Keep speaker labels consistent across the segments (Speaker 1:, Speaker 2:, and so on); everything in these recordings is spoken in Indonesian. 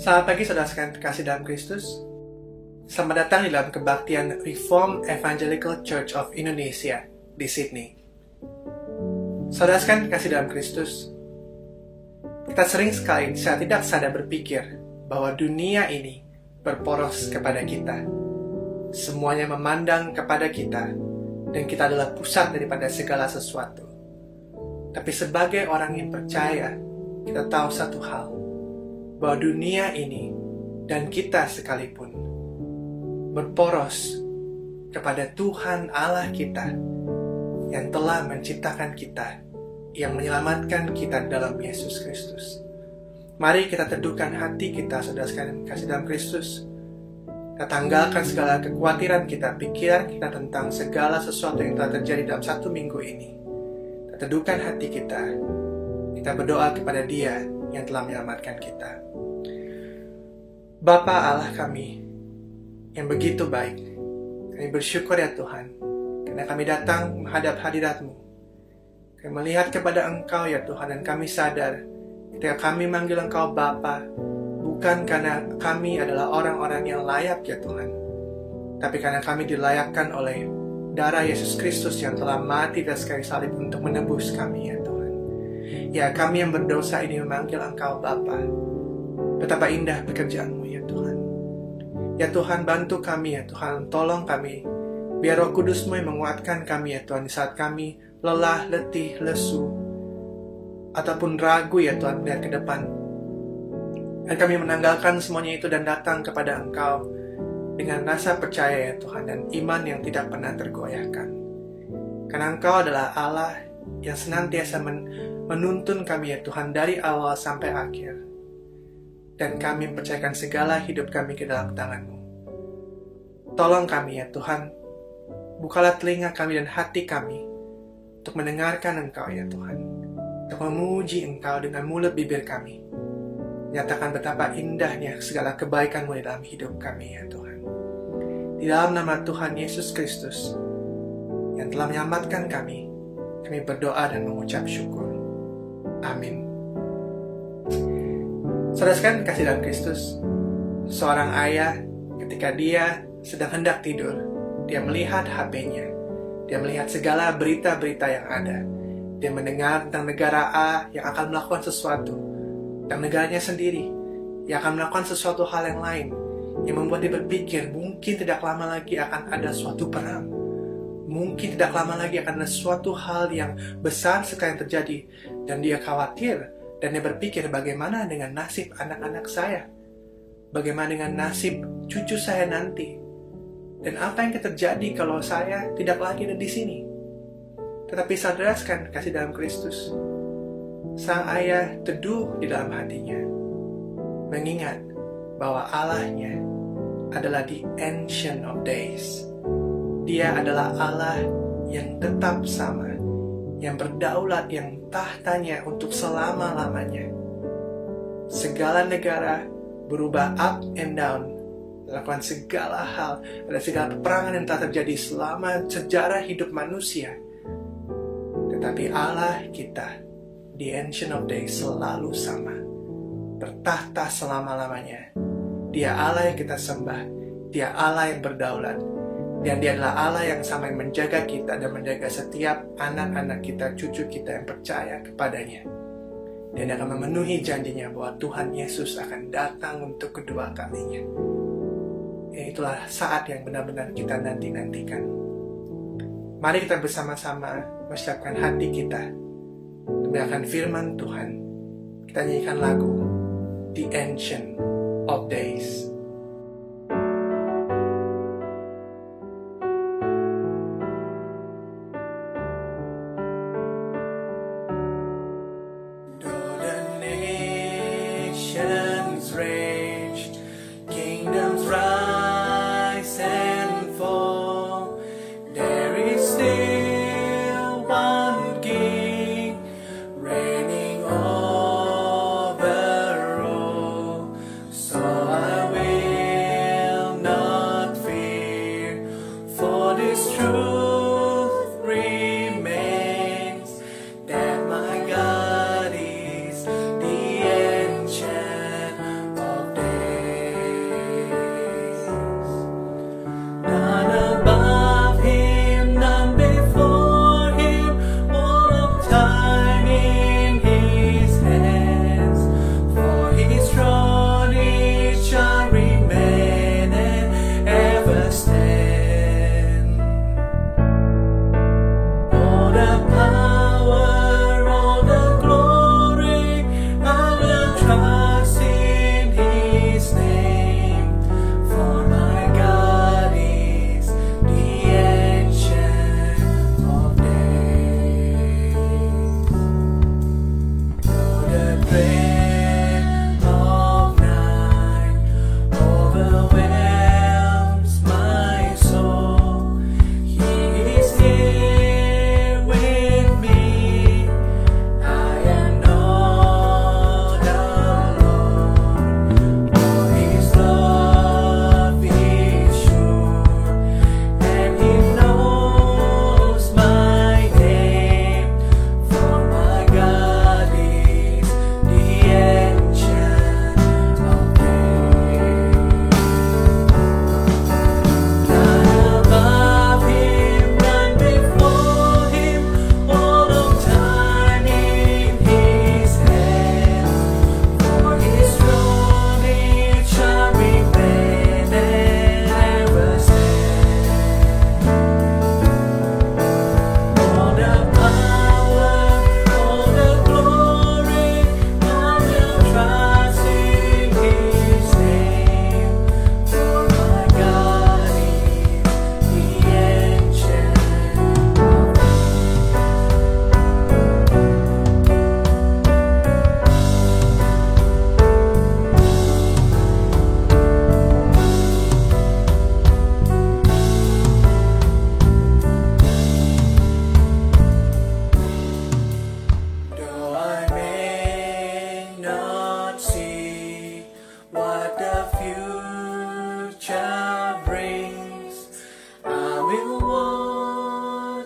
Speaker 1: Selamat pagi saudara sekalian terkasih dalam Kristus. Selamat datang di dalam kebaktian Reformed Evangelical Church of Indonesia di Sydney. Saudara sekalian terkasih dalam Kristus, kita sering sekali secara tidak sadar berpikir bahwa dunia ini berporos kepada kita. Semuanya memandang kepada kita, dan kita adalah pusat daripada segala sesuatu. Tapi sebagai orang yang percaya, kita tahu satu hal, bahwa dunia ini dan kita sekalipun berporos kepada Tuhan Allah kita yang telah menciptakan kita, yang menyelamatkan kita dalam Yesus Kristus. Mari kita teduhkan hati kita, saudara sekalian kasih dalam Kristus. Kita tanggalkan segala kekhawatiran kita, pikiran kita tentang segala sesuatu yang telah terjadi dalam satu minggu ini. Kita teduhkan hati kita. Kita berdoa kepada Dia yang telah menyelamatkan kita. Bapa Allah kami yang begitu baik, kami bersyukur ya Tuhan, karena kami datang menghadap hadirat-Mu. Kami melihat kepada Engkau ya Tuhan, dan kami sadar ketika kami manggil Engkau Bapa, bukan karena kami adalah orang-orang yang layak ya Tuhan, tapi karena kami dilayakkan oleh darah Yesus Kristus yang telah mati di atas kayu salib untuk menebus kami ya Tuhan. Ya, kami yang berdosa ini memanggil Engkau Bapa. Betapa indah pekerjaan-Mu ya Tuhan. Ya Tuhan, bantu kami ya Tuhan, tolong kami. Biar Roh Kudus-Mu yang menguatkan kami ya Tuhan, di saat kami lelah, letih, lesu, ataupun ragu ya Tuhan melihat ke depan. Dan kami menanggalkan semuanya itu dan datang kepada Engkau dengan rasa percaya ya Tuhan, dan iman yang tidak pernah tergoyahkan. Karena Engkau adalah Allah yang senantiasa menuntun kami ya Tuhan dari awal sampai akhir. Dan kami mempercayakan segala hidup kami ke dalam tangan-Mu. Tolong kami ya Tuhan, bukalah telinga kami dan hati kami untuk mendengarkan Engkau ya Tuhan, untuk memuji Engkau dengan mulut bibir kami. Nyatakan betapa indahnya segala kebaikan-Mu di dalam hidup kami ya Tuhan. Di dalam nama Tuhan Yesus Kristus yang telah menyelamatkan kami berdoa dan mengucap syukur. Amin. Saudara sekalian kasih dalam Kristus, seorang ayah ketika dia sedang hendak tidur, dia melihat HP-nya, dia melihat segala berita-berita yang ada, dia mendengar tentang negara A yang akan melakukan sesuatu, tentang negaranya sendiri yang akan melakukan sesuatu hal yang lain, yang membuat dia berpikir mungkin tidak lama lagi akan ada suatu perang, mungkin tidak lama lagi akan ada suatu hal yang besar sekali yang terjadi, dan dia khawatir. Dan dia berpikir, bagaimana dengan nasib anak-anak saya? Bagaimana dengan nasib cucu saya nanti? Dan apa yang akan terjadi kalau saya tidak lagi ada di sini? Tetapi saudara sekalian kasih dalam Kristus, sang ayah teduh di dalam hatinya, mengingat bahwa Allahnya adalah the Ancient of Days. Dia adalah Allah yang tetap sama, yang berdaulat, yang tahtanya untuk selama-lamanya. Segala negara berubah up and down, melakukan segala hal, ada segala peperangan yang telah terjadi selama sejarah hidup manusia. Tetapi Allah kita, the Ancient of Days, selalu sama, bertahta selama-lamanya. Dia Allah yang kita sembah, Dia Allah yang berdaulat, dan Dia adalah Allah yang sama yang menjaga kita dan menjaga setiap anak-anak kita, cucu kita yang percaya kepadanya. Dan Dia akan memenuhi janjinya bahwa Tuhan Yesus akan datang untuk kedua kalinya. Ya, itulah saat yang benar-benar kita nanti-nantikan. Mari kita bersama-sama mempersiapkan hati kita untuk mendengarkan firman Tuhan. Kita nyanyikan lagu The Ancient of Days.
Speaker 2: Reigning over all, so I will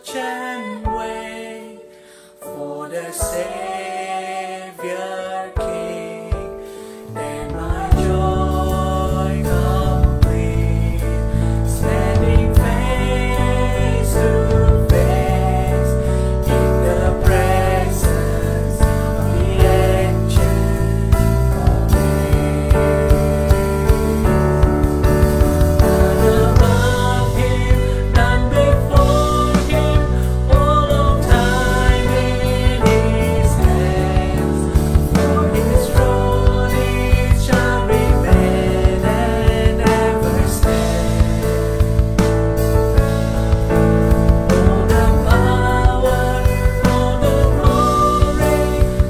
Speaker 1: watch and wait for the Savior King, and my joy complete, standing face to face in the presence of the Ancient of Days. None above Him, none before Him, all of time in His hands. For His throne it shall remain and ever stand. All the power, all the glory,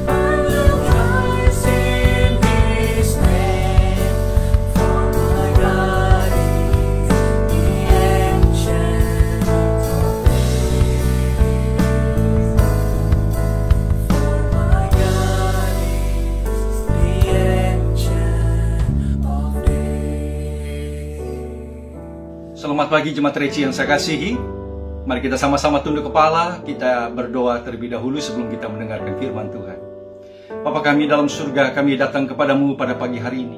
Speaker 1: I will trust in His name. For my God is the Ancient of Days. For my God is the Ancient of Days.
Speaker 2: Selamat pagi jemaat Reci yang saya kasihi. Mari kita sama-sama tunduk kepala, kita berdoa terlebih dahulu sebelum kita mendengarkan firman Tuhan. Bapa kami dalam surga, kami datang kepadamu pada pagi hari ini.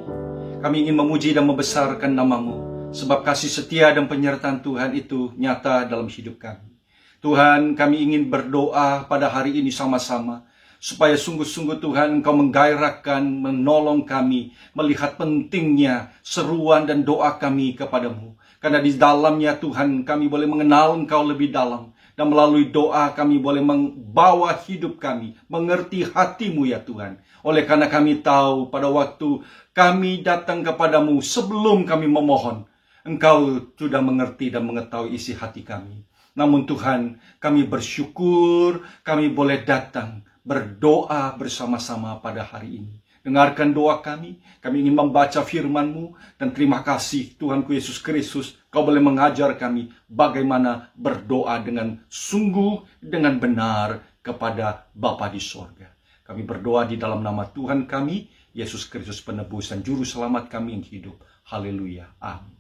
Speaker 2: Kami ingin memuji dan membesarkan namamu, sebab kasih setia dan penyertaan Tuhan itu nyata dalam hidup kami. Tuhan, kami ingin berdoa pada hari ini sama-sama, supaya sungguh-sungguh Tuhan Engkau menggairahkan, menolong kami, melihat pentingnya seruan dan doa kami kepadamu. Karena di dalamnya Tuhan kami boleh mengenal Engkau lebih dalam. Dan melalui doa kami boleh membawa hidup kami, mengerti hatimu ya Tuhan. Oleh karena kami tahu pada waktu kami datang kepadamu sebelum kami memohon, Engkau sudah mengerti dan mengetahui isi hati kami. Namun Tuhan, kami bersyukur kami boleh datang berdoa bersama-sama pada hari ini. Dengarkan doa kami ingin membaca firman-Mu, dan terima kasih Tuhanku Yesus Kristus, Kau boleh mengajar kami bagaimana berdoa dengan sungguh, dengan benar kepada Bapa di sorga. Kami berdoa di dalam nama Tuhan kami, Yesus Kristus penebus dan juru selamat kami yang hidup. Haleluya. Amin.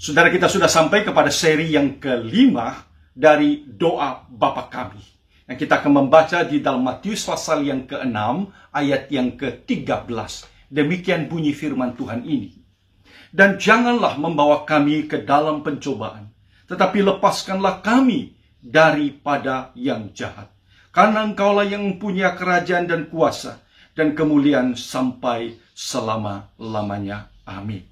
Speaker 2: Saudara, kita sudah sampai kepada seri yang kelima dari doa Bapa kami. Yang kita akan membaca di dalam Matius pasal yang ke-6 ayat yang ke-13. Demikian bunyi firman Tuhan ini. Dan janganlah membawa kami ke dalam pencobaan, tetapi lepaskanlah kami daripada yang jahat. Karena Engkaulah yang mempunyai kerajaan dan kuasa dan kemuliaan sampai selama-lamanya. Amin.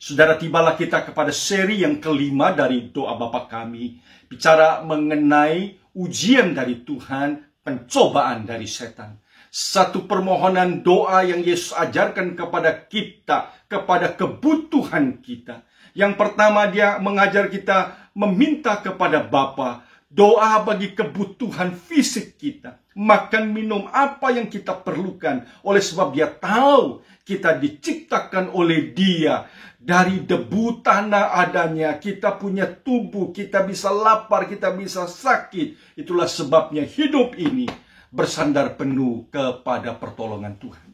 Speaker 2: Saudara, tibalah kita kepada seri yang kelima dari doa Bapa kami. Bicara mengenai ujian dari Tuhan, pencobaan dari setan. Satu permohonan doa yang Yesus ajarkan kepada kita, kepada kebutuhan kita. Yang pertama, dia mengajar kita meminta kepada Bapa. Doa bagi kebutuhan fisik kita. Makan, minum, apa yang kita perlukan. Oleh sebab dia tahu kita diciptakan oleh Dia. Dari debu tanah adanya, kita punya tubuh, kita bisa lapar, kita bisa sakit. Itulah sebabnya hidup ini bersandar penuh kepada pertolongan Tuhan.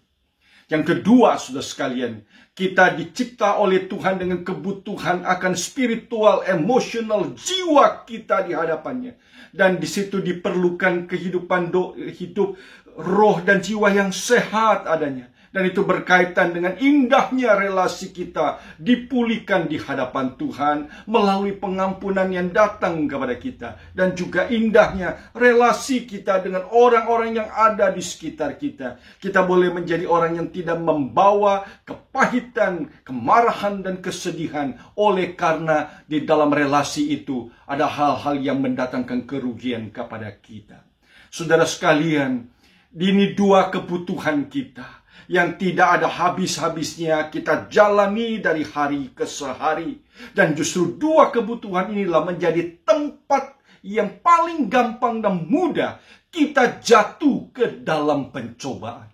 Speaker 2: Yang kedua, saudara sekalian, kita dicipta oleh Tuhan dengan kebutuhan akan spiritual, emosional, jiwa kita di hadapannya. Dan di situ diperlukan kehidupan hidup roh dan jiwa yang sehat adanya. Dan itu berkaitan dengan indahnya relasi kita dipulihkan di hadapan Tuhan melalui pengampunan yang datang kepada kita. Dan juga indahnya relasi kita dengan orang-orang yang ada di sekitar kita. Kita boleh menjadi orang yang tidak membawa kepahitan, kemarahan, dan kesedihan. Oleh karena di dalam relasi itu ada hal-hal yang mendatangkan kerugian kepada kita. Saudara sekalian, ini dua kebutuhan kita yang tidak ada habis-habisnya kita jalani dari hari ke hari. Dan justru dua kebutuhan inilah menjadi tempat yang paling gampang dan mudah kita jatuh ke dalam pencobaan.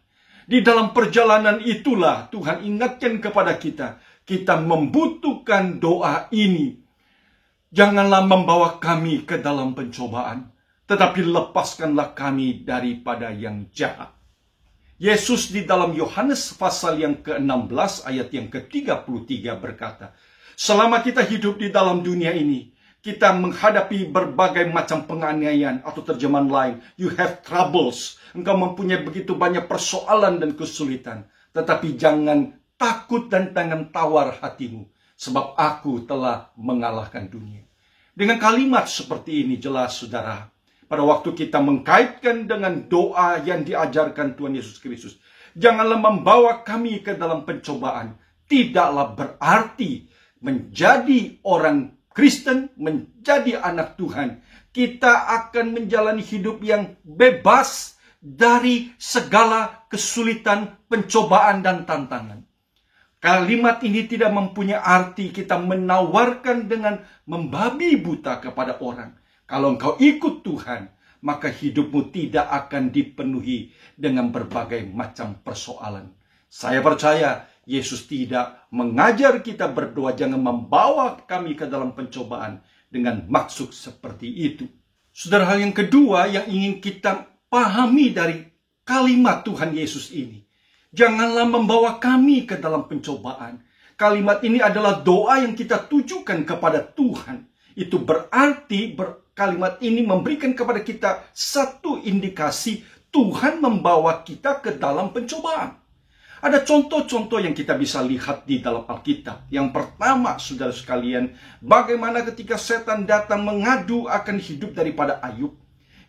Speaker 2: Di dalam perjalanan itulah Tuhan ingatkan kepada kita, kita membutuhkan doa ini. Janganlah membawa kami ke dalam pencobaan, tetapi lepaskanlah kami daripada yang jahat. Yesus di dalam Yohanes pasal yang ke-16 ayat yang ke-33 berkata, selama kita hidup di dalam dunia ini, kita menghadapi berbagai macam penganiayaan, atau terjemahan lain, you have troubles. Engkau mempunyai begitu banyak persoalan dan kesulitan. Tetapi jangan takut dan jangan tawar hatimu, sebab aku telah mengalahkan dunia. Dengan kalimat seperti ini jelas, saudara, pada waktu kita mengkaitkan dengan doa yang diajarkan Tuhan Yesus Kristus, janganlah membawa kami ke dalam pencobaan, tidaklah berarti menjadi orang Kristen, menjadi anak Tuhan, kita akan menjalani hidup yang bebas dari segala kesulitan, pencobaan, dan tantangan. Kalimat ini tidak mempunyai arti kita menawarkan dengan membabi buta kepada orang. Kalau engkau ikut Tuhan, maka hidupmu tidak akan dipenuhi dengan berbagai macam persoalan. Saya percaya Yesus tidak mengajar kita berdoa, jangan membawa kami ke dalam pencobaan, dengan maksud seperti itu. Saudara, hal yang kedua yang ingin kita pahami dari kalimat Tuhan Yesus ini, janganlah membawa kami ke dalam pencobaan. Kalimat ini adalah doa yang kita tujukan kepada Tuhan. Itu berarti kalimat ini memberikan kepada kita satu indikasi Tuhan membawa kita ke dalam pencobaan. Ada contoh-contoh yang kita bisa lihat di dalam Alkitab. Yang pertama, saudara sekalian, bagaimana ketika setan datang mengadu akan hidup daripada Ayub,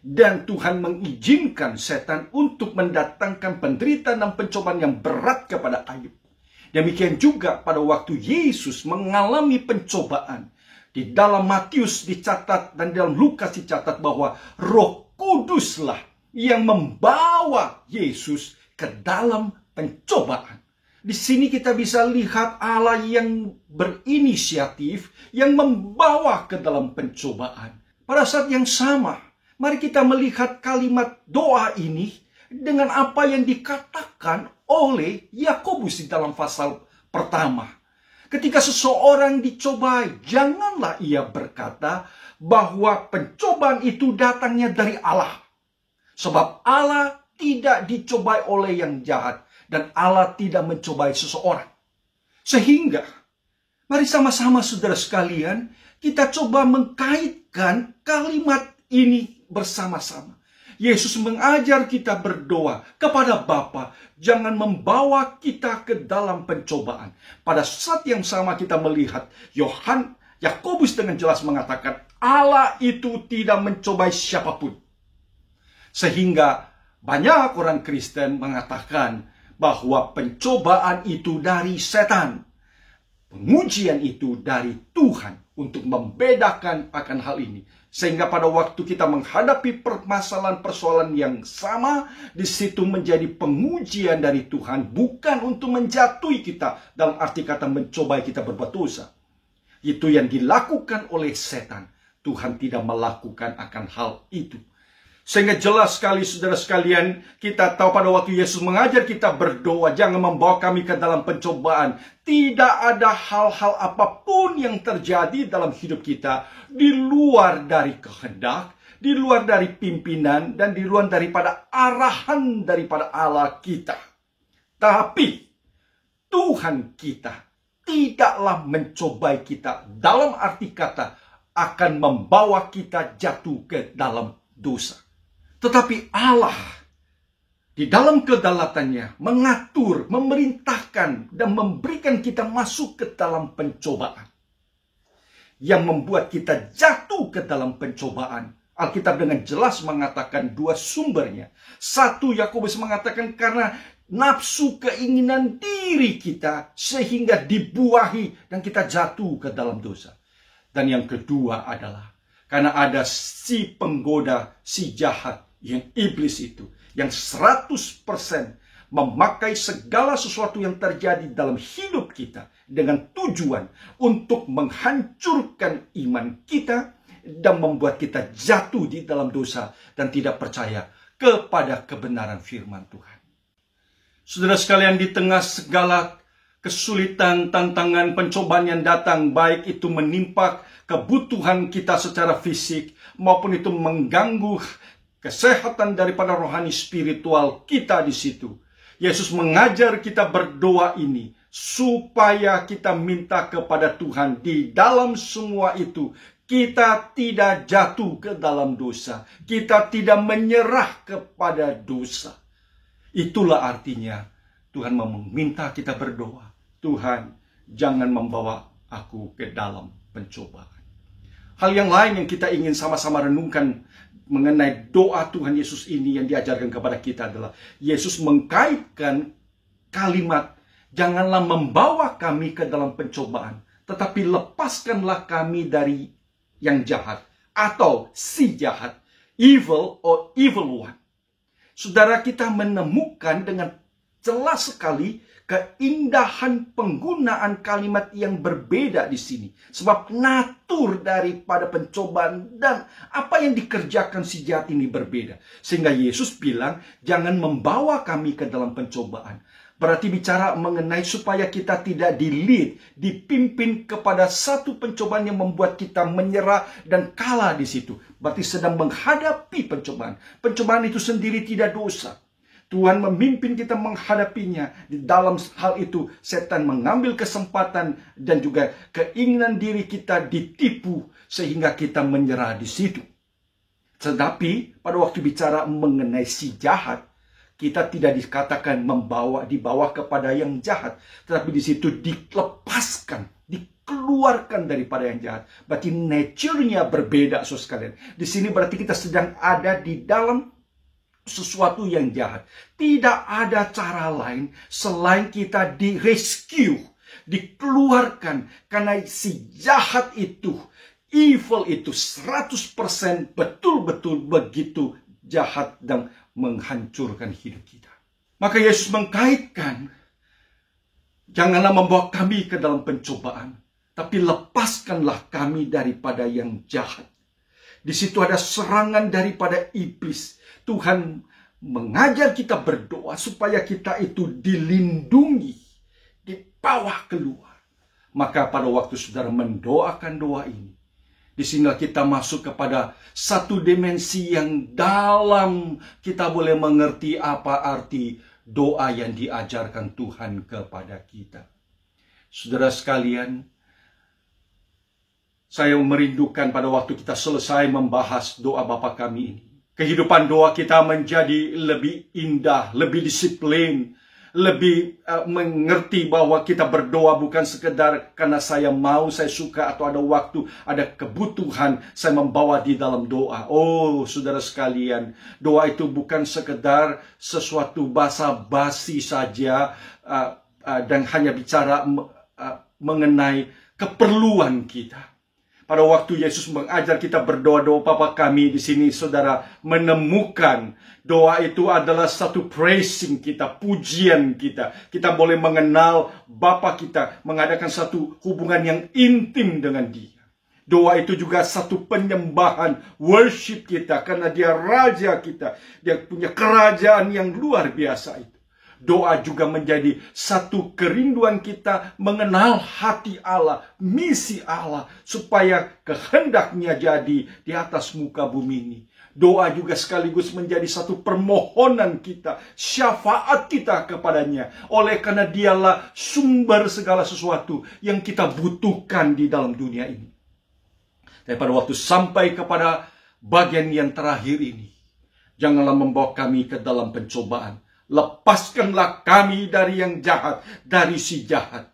Speaker 2: dan Tuhan mengizinkan setan untuk mendatangkan penderitaan dan pencobaan yang berat kepada Ayub. Demikian juga pada waktu Yesus mengalami pencobaan. Di dalam Matius dicatat dan dalam Lukas dicatat bahwa Roh Kuduslah yang membawa Yesus ke dalam pencobaan. Di sini kita bisa lihat Allah yang berinisiatif, yang membawa ke dalam pencobaan. Pada saat yang sama, mari kita melihat kalimat doa ini dengan apa yang dikatakan oleh Yakobus di dalam pasal pertama. Ketika seseorang dicobai, janganlah ia berkata bahwa pencobaan itu datangnya dari Allah. Sebab Allah tidak dicobai oleh yang jahat, dan Allah tidak mencobai seseorang. Sehingga, mari sama-sama saudara sekalian, kita coba mengkaitkan kalimat ini bersama-sama. Yesus mengajar kita berdoa kepada Bapa, jangan membawa kita ke dalam pencobaan. Pada saat yang sama kita melihat Yakobus dengan jelas mengatakan Allah itu tidak mencobai siapapun. Sehingga banyak orang Kristen mengatakan bahwa pencobaan itu dari setan, pengujian itu dari Tuhan, untuk membedakan akan hal ini. Sehingga pada waktu kita menghadapi permasalahan-persoalan yang sama, di situ menjadi pengujian dari Tuhan, bukan untuk menjatuhi kita, dalam arti kata mencobai kita berbuat dosa. Itu yang dilakukan oleh setan. Tuhan tidak melakukan akan hal itu. Sehingga jelas sekali saudara sekalian, kita tahu pada waktu Yesus mengajar kita berdoa, jangan membawa kami ke dalam pencobaan. Tidak ada hal-hal apapun yang terjadi dalam hidup kita di luar dari kehendak, di luar dari pimpinan, dan di luar daripada arahan daripada Allah kita. Tapi Tuhan kita tidaklah mencobai kita, dalam arti kata akan membawa kita jatuh ke dalam dosa. Tetapi Allah di dalam kedalatannya mengatur, memerintahkan, dan memberikan kita masuk ke dalam pencobaan. Yang membuat kita jatuh ke dalam pencobaan. Alkitab dengan jelas mengatakan dua sumbernya. Satu, Yakobus mengatakan karena nafsu keinginan diri kita sehingga dibuahi dan kita jatuh ke dalam dosa. Dan yang kedua adalah karena ada si penggoda, si jahat, yang iblis itu, yang 100% memakai segala sesuatu yang terjadi dalam hidup kita dengan tujuan untuk menghancurkan iman kita dan membuat kita jatuh di dalam dosa dan tidak percaya kepada kebenaran firman Tuhan. Saudara sekalian, di tengah segala kesulitan, tantangan, pencobaan yang datang, baik itu menimpa kebutuhan kita secara fisik maupun itu mengganggu kesehatan daripada rohani spiritual kita di situ. Yesus mengajar kita berdoa ini supaya kita minta kepada Tuhan di dalam semua itu Kita tidak jatuh ke dalam dosa. Kita tidak menyerah kepada dosa. Itulah artinya Tuhan meminta kita berdoa. Tuhan, jangan membawa aku ke dalam pencobaan. Hal yang lain yang kita ingin sama-sama renungkan mengenai doa Tuhan Yesus ini yang diajarkan kepada kita adalah Yesus mengkaitkan kalimat, janganlah membawa kami ke dalam pencobaan, tetapi lepaskanlah kami dari yang jahat atau si jahat, evil or evil one. Saudara, kita menemukan dengan jelas sekali keindahan penggunaan kalimat yang berbeda di sini. Sebab natur daripada pencobaan dan apa yang dikerjakan si jahat ini berbeda. Sehingga Yesus bilang, jangan membawa kami ke dalam pencobaan. Berarti bicara mengenai supaya kita tidak dipimpin kepada satu pencobaan yang membuat kita menyerah dan kalah di situ. Berarti sedang menghadapi pencobaan. Pencobaan itu sendiri tidak dosa. Tuhan memimpin kita menghadapinya. Di dalam hal itu, setan mengambil kesempatan dan juga keinginan diri kita ditipu sehingga kita menyerah di situ. Tetapi pada waktu bicara mengenai si jahat, kita tidak dikatakan dibawa kepada yang jahat, tetapi di situ dilepaskan, dikeluarkan daripada yang jahat. Berarti nature-nya berbeda, saudara sekalian. Di sini berarti kita sedang ada di dalam sesuatu yang jahat. Tidak ada cara lain selain kita di-rescue, dikeluarkan, karena si jahat itu, evil itu 100% betul-betul begitu jahat dan menghancurkan hidup kita. Maka Yesus mengkaitkan, janganlah membawa kami ke dalam pencobaan, tapi lepaskanlah kami daripada yang jahat. Di situ ada serangan daripada iblis. Tuhan mengajar kita berdoa supaya kita itu dilindungi, dibawa keluar. Maka pada waktu saudara mendoakan doa ini, di sinilah kita masuk kepada satu dimensi yang dalam. Kita boleh mengerti apa arti doa yang diajarkan Tuhan kepada kita. Saudara sekalian, saya merindukan pada waktu kita selesai membahas doa Bapa Kami ini, kehidupan doa kita menjadi lebih indah, lebih disiplin, lebih mengerti bahwa kita berdoa bukan sekedar karena saya mau, saya suka, atau ada waktu, ada kebutuhan saya membawa di dalam doa. Oh, saudara sekalian, doa itu bukan sekedar sesuatu basa-basi saja dan hanya bicara mengenai keperluan kita. Pada waktu Yesus mengajar kita berdoa-doa Bapa Kami, di sini saudara menemukan doa itu adalah satu praising kita, pujian kita. Kita boleh mengenal Bapa kita, mengadakan satu hubungan yang intim dengan Dia. Doa itu juga satu penyembahan, worship kita, karena Dia Raja kita. Dia punya kerajaan yang luar biasa itu. Doa juga menjadi satu kerinduan kita mengenal hati Allah, misi Allah, supaya kehendaknya jadi di atas muka bumi ini. Doa juga sekaligus menjadi satu permohonan kita, syafaat kita kepadanya. Oleh karena Dialah sumber segala sesuatu yang kita butuhkan di dalam dunia ini. Dan pada waktu sampai kepada bagian yang terakhir ini, janganlah membawa kami ke dalam pencobaan. Lepaskanlah kami dari yang jahat, dari si jahat.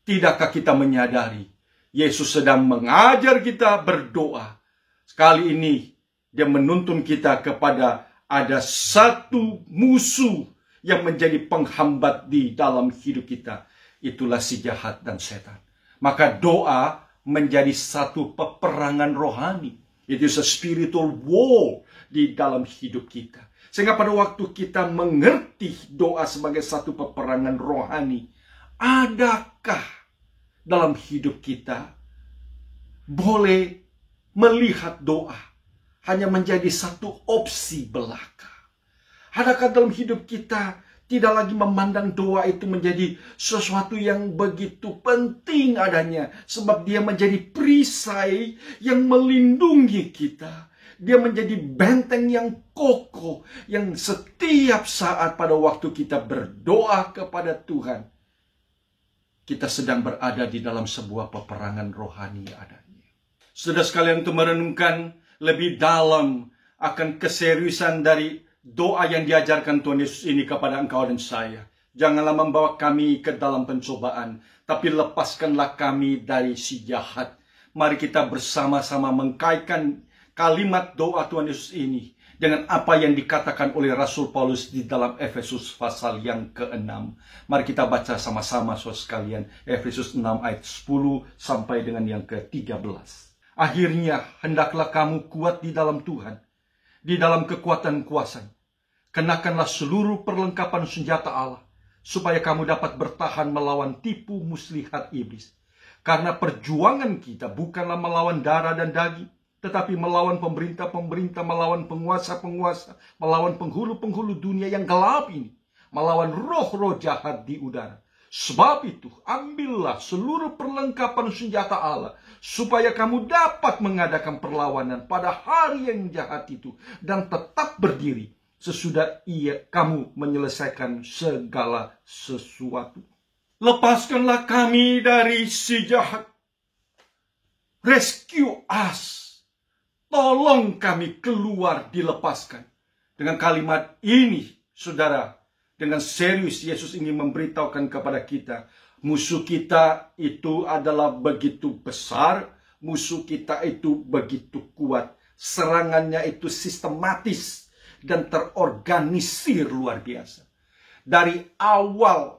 Speaker 2: Tidakkah kita menyadari Yesus sedang mengajar kita berdoa? Sekali ini Dia menuntun kita kepada ada satu musuh yang menjadi penghambat di dalam hidup kita. Itulah si jahat dan setan. Maka doa menjadi satu peperangan rohani. It is a spiritual war di dalam hidup kita. Sehingga pada waktu kita mengerti doa sebagai satu peperangan rohani, adakah dalam hidup kita boleh melihat doa hanya menjadi satu opsi belaka? Adakah dalam hidup kita tidak lagi memandang doa itu menjadi sesuatu yang begitu penting adanya, sebab dia menjadi perisai yang melindungi kita? Dia menjadi benteng yang kokoh, yang setiap saat pada waktu kita berdoa kepada Tuhan, kita sedang berada di dalam sebuah peperangan rohani adanya. Saudara sekalian, untuk merenungkan lebih dalam akan keseriusan dari doa yang diajarkan Tuhan Yesus ini kepada engkau dan saya. Janganlah membawa kami ke dalam pencobaan, tapi lepaskanlah kami dari si jahat. Mari kita bersama-sama mengkaitkan kalimat doa Tuhan Yesus ini dengan apa yang dikatakan oleh Rasul Paulus di dalam Efesus pasal yang ke-6. Mari kita baca sama-sama saudara sekalian, Efesus 6 ayat 10 sampai dengan yang ke-13. Akhirnya hendaklah kamu kuat di dalam Tuhan, di dalam kekuatan kuasa. Kenakanlah seluruh perlengkapan senjata Allah, supaya kamu dapat bertahan melawan tipu muslihat iblis. Karena perjuangan kita bukanlah melawan darah dan daging, tetapi melawan pemerintah-pemerintah, melawan penguasa-penguasa, melawan penghulu-penghulu dunia yang gelap ini, melawan roh-roh jahat di udara. Sebab itu, ambillah seluruh perlengkapan senjata Allah, supaya kamu dapat mengadakan perlawanan pada hari yang jahat itu, dan tetap berdiri sesudah kamu menyelesaikan segala sesuatu. Lepaskanlah kami dari si jahat. Rescue us. Tolong kami keluar, dilepaskan. Dengan kalimat ini, saudara, dengan serius Yesus ingin memberitahukan kepada kita, musuh kita itu adalah begitu besar, musuh kita itu begitu kuat. Serangannya itu sistematis dan terorganisir luar biasa. Dari awal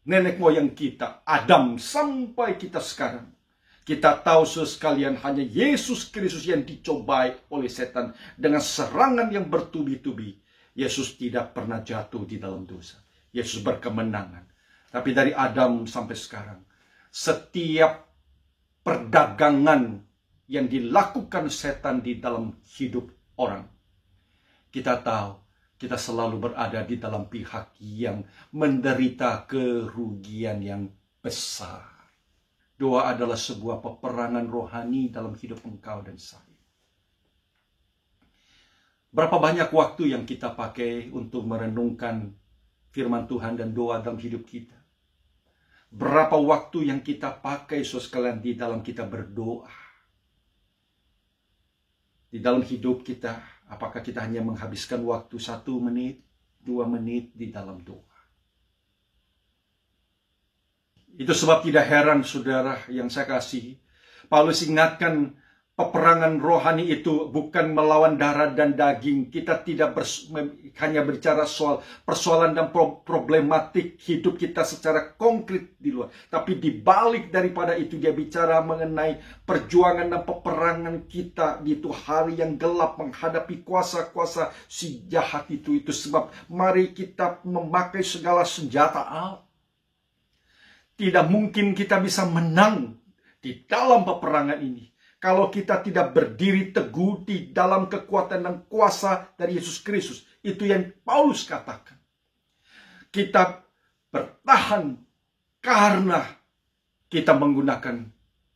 Speaker 2: nenek moyang kita, Adam, sampai kita sekarang. Kita tahu sekalian, hanya Yesus Kristus yang dicobai oleh setan dengan serangan yang bertubi-tubi. Yesus tidak pernah jatuh di dalam dosa. Yesus berkemenangan. Tapi dari Adam sampai sekarang, setiap perdagangan yang dilakukan setan di dalam hidup orang, kita tahu kita selalu berada di dalam pihak yang menderita kerugian yang besar. Doa adalah sebuah peperangan rohani dalam hidup engkau dan saya. Berapa banyak waktu yang kita pakai untuk merenungkan firman Tuhan dan doa dalam hidup kita? Berapa waktu yang kita pakai sekalian di dalam kita berdoa? Di dalam hidup kita, apakah kita hanya menghabiskan waktu 1 menit, 2 menit di dalam doa? Itu sebab tidak heran saudara yang saya kasihi, Paulus ingatkan peperangan rohani itu bukan melawan darah dan daging. Kita tidak hanya bicara soal persoalan dan problematik hidup kita secara konkret di luar. Tapi di balik daripada itu dia bicara mengenai perjuangan dan peperangan kita di itu hari yang gelap menghadapi kuasa-kuasa si jahat itu. Itu sebab mari kita memakai segala senjata Allah. Tidak mungkin kita bisa menang di dalam peperangan ini kalau kita tidak berdiri teguh di dalam kekuatan dan kuasa dari Yesus Kristus. Itu yang Paulus katakan. Kita bertahan karena kita menggunakan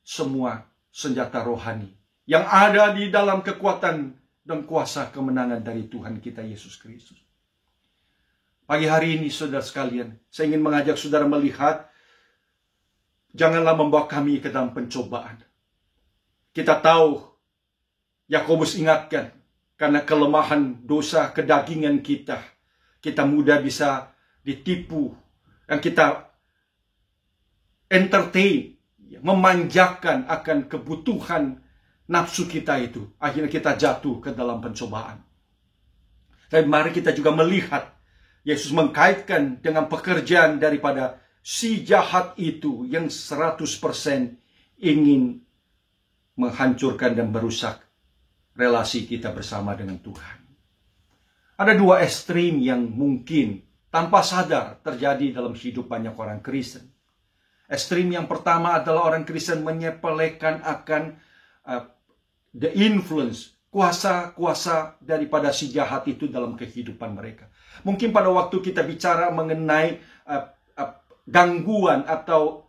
Speaker 2: semua senjata rohani yang ada di dalam kekuatan dan kuasa kemenangan dari Tuhan kita Yesus Kristus. Pagi hari ini saudara sekalian, saya ingin mengajak saudara melihat, janganlah membawa kami ke dalam pencobaan. Kita tahu, Yakobus ingatkan, karena kelemahan dosa kedagingan kita mudah bisa ditipu, dan kita entertain, memanjakan akan kebutuhan nafsu kita itu. Akhirnya kita jatuh ke dalam pencobaan. Dan mari kita juga melihat, Yesus mengkaitkan dengan pekerjaan daripada si jahat itu yang 100% ingin menghancurkan dan merusak relasi kita bersama dengan Tuhan. Ada 2 ekstrim yang mungkin tanpa sadar terjadi dalam hidup banyak orang Kristen. Ekstrim yang pertama adalah orang Kristen menyepelekan akan the influence, kuasa-kuasa daripada si jahat itu dalam kehidupan mereka. Mungkin pada waktu kita bicara mengenai gangguan atau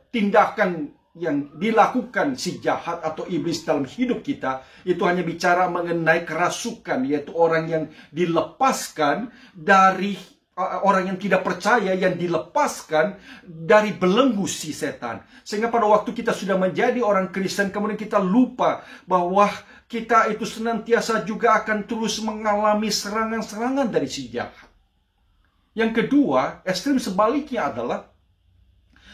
Speaker 2: tindakan yang dilakukan si jahat atau iblis dalam hidup kita, itu hanya bicara mengenai kerasukan, yaitu orang yang dilepaskan dari orang yang tidak percaya yang dilepaskan dari belenggu si setan. Sehingga pada waktu kita sudah menjadi orang Kristen, kemudian kita lupa bahwa kita itu senantiasa juga akan terus mengalami serangan-serangan dari si jahat. Yang kedua, ekstrem sebaliknya adalah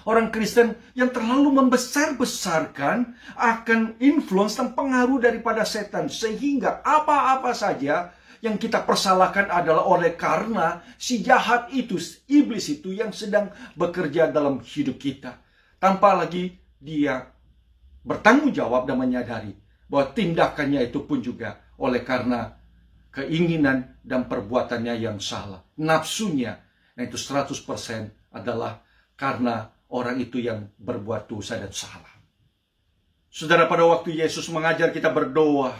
Speaker 2: orang Kristen yang terlalu membesar-besarkan akan influence dan pengaruh daripada setan. Sehingga apa-apa saja yang kita persalahkan adalah oleh karena si jahat itu, iblis itu yang sedang bekerja dalam hidup kita. Tanpa lagi dia bertanggung jawab dan menyadari bahwa tindakannya itu pun juga oleh karena keinginan dan perbuatannya yang salah. Nafsunya, itu 100% adalah karena orang itu yang berbuat dosa dan salah. Saudara, pada waktu Yesus mengajar kita berdoa,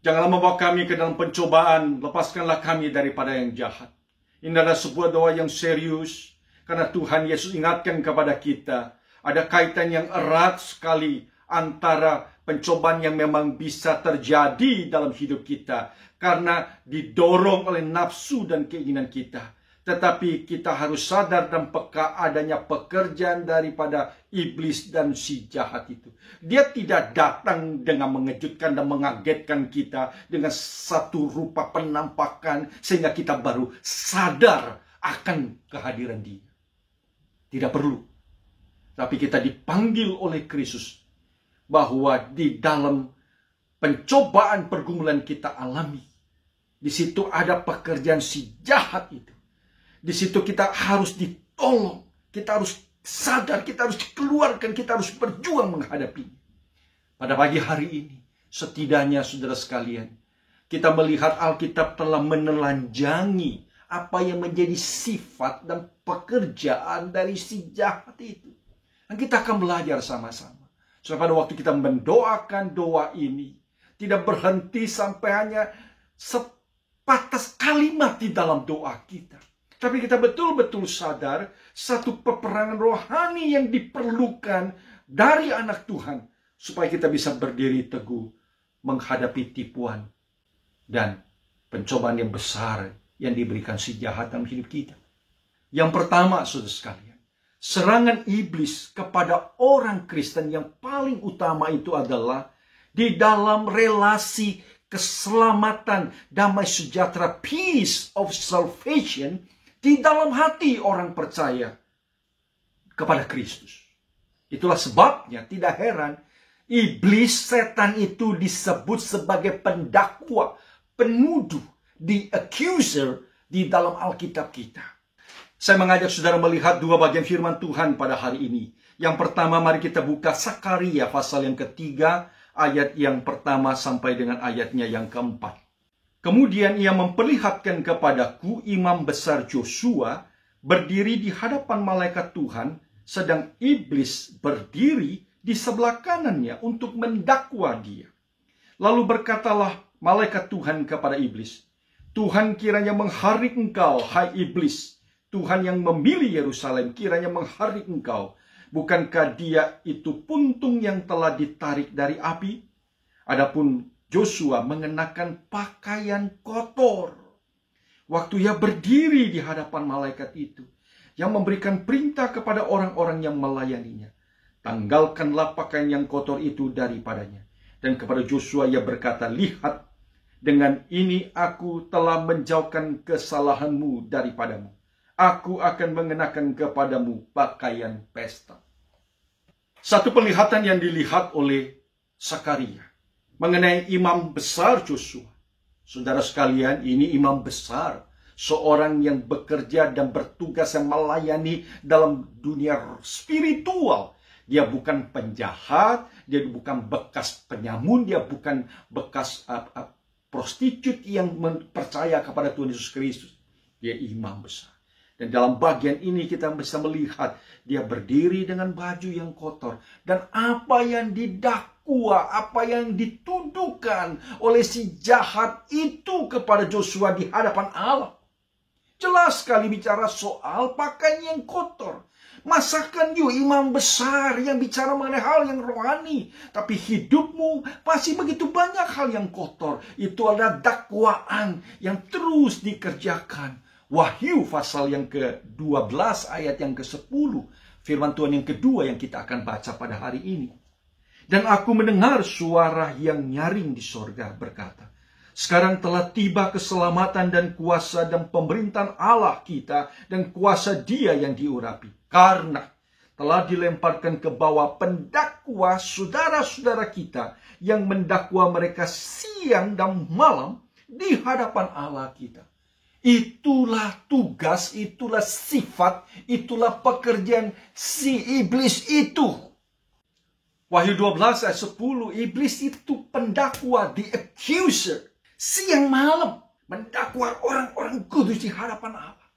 Speaker 2: janganlah membawa kami ke dalam pencobaan, lepaskanlah kami daripada yang jahat. Ini adalah sebuah doa yang serius, karena Tuhan Yesus ingatkan kepada kita, ada kaitan yang erat sekali antara pencobaan yang memang bisa terjadi dalam hidup kita, karena didorong oleh nafsu dan keinginan kita. Tetapi kita harus sadar dan peka adanya pekerjaan daripada iblis dan si jahat itu. Dia tidak datang dengan mengejutkan dan mengagetkan kita dengan satu rupa penampakan sehingga kita baru sadar akan kehadiran dia. Tidak perlu. Tapi kita dipanggil oleh Kristus bahwa di dalam pencobaan pergumulan kita alami, di situ ada pekerjaan si jahat itu. Di situ kita harus ditolong, kita harus sadar, kita harus dikeluarkan, kita harus berjuang menghadapinya. Pada pagi hari ini, setidaknya saudara sekalian, kita melihat Alkitab telah menelanjangi apa yang menjadi sifat dan pekerjaan dari si jahat itu. Dan kita akan belajar sama-sama. So, pada waktu kita mendoakan doa ini, tidak berhenti sampai hanya sepatah kalimat di dalam doa kita. Tapi kita betul-betul sadar satu peperangan rohani yang diperlukan dari anak Tuhan supaya kita bisa berdiri teguh menghadapi tipuan dan pencobaan yang besar yang diberikan si jahat dalam hidup kita. Yang pertama, saudara sekalian, serangan iblis kepada orang Kristen yang paling utama itu adalah di dalam relasi keselamatan, damai sejahtera, peace of salvation, di dalam hati orang percaya kepada Kristus. Itulah sebabnya tidak heran iblis, setan itu disebut sebagai pendakwa, penuduh, the accuser di dalam Alkitab kita. Saya mengajak saudara melihat dua bagian firman Tuhan pada hari ini. Yang pertama, mari kita buka Sakaria pasal yang ketiga, ayat yang pertama sampai dengan ayatnya yang keempat. Kemudian ia memperlihatkan kepadaku imam besar Joshua berdiri di hadapan malaikat Tuhan, sedang iblis berdiri di sebelah kanannya untuk mendakwa dia. Lalu berkatalah malaikat Tuhan kepada iblis, Tuhan kiranya mengharik engkau, hai iblis. Tuhan yang memilih Yerusalem kiranya mengharik engkau. Bukankah dia itu puntung yang telah ditarik dari api? Adapun Joshua mengenakan pakaian kotor waktu ia berdiri di hadapan malaikat itu yang memberikan perintah kepada orang-orang yang melayaninya. Tanggalkanlah pakaian yang kotor itu daripadanya. Dan kepada Joshua ia berkata, lihat, dengan ini aku telah menjauhkan kesalahanmu daripadamu. Aku akan mengenakan kepadamu pakaian pesta. Satu penglihatan yang dilihat oleh Sakaria mengenai imam besar Joshua. Saudara sekalian, ini imam besar. Seorang yang bekerja dan bertugas yang melayani dalam dunia spiritual. Dia bukan penjahat, dia bukan bekas penyamun, dia bukan bekas prostitut yang percaya kepada Tuhan Yesus Kristus. Dia imam besar. Dan dalam bagian ini kita bisa melihat dia berdiri dengan baju yang kotor. Dan apa yang didakwa, apa yang dituduhkan oleh si jahat itu kepada Joshua di hadapan Allah. Jelas sekali bicara soal pakaian yang kotor. Masakan you imam besar yang bicara mengenai hal yang rohani. Tapi hidupmu masih begitu banyak hal yang kotor. Itu adalah dakwaan yang terus dikerjakan Wahyu pasal yang ke-12 ayat yang ke-10. Firman Tuhan yang kedua yang kita akan baca pada hari ini. Dan aku mendengar suara yang nyaring di sorga berkata, sekarang telah tiba keselamatan dan kuasa dan pemerintahan Allah kita dan kuasa Dia yang diurapi. Karena telah dilemparkan ke bawah pendakwa saudara-saudara kita yang mendakwa mereka siang dan malam di hadapan Allah kita. Itulah tugas, itulah sifat, itulah pekerjaan si iblis itu. Wahyu 12 ayat 10, iblis itu pendakwa, the accuser. Siang malam mendakwa orang-orang kudus di hadapan Allah.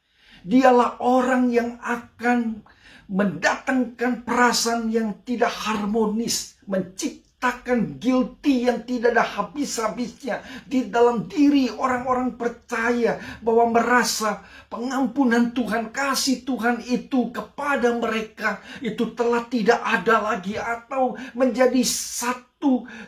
Speaker 2: Dialah orang yang akan mendatangkan perasaan yang tidak harmonis, menciptakan guilty yang tidak ada habis-habisnya di dalam diri orang-orang percaya, bahwa merasa pengampunan Tuhan, kasih Tuhan itu kepada mereka itu telah tidak ada lagi, atau menjadi satu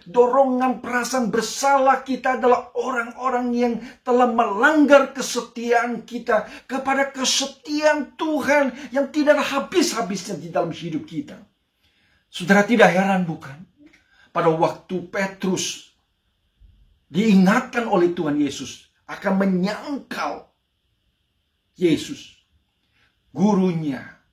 Speaker 2: dorongan perasaan bersalah. Kita adalah orang-orang yang telah melanggar kesetiaan kita kepada kesetiaan Tuhan yang tidak ada habis-habisnya di dalam hidup kita. Saudara, tidak heran bukan? Pada waktu Petrus diingatkan oleh Tuhan Yesus akan menyangkal Yesus, gurunya.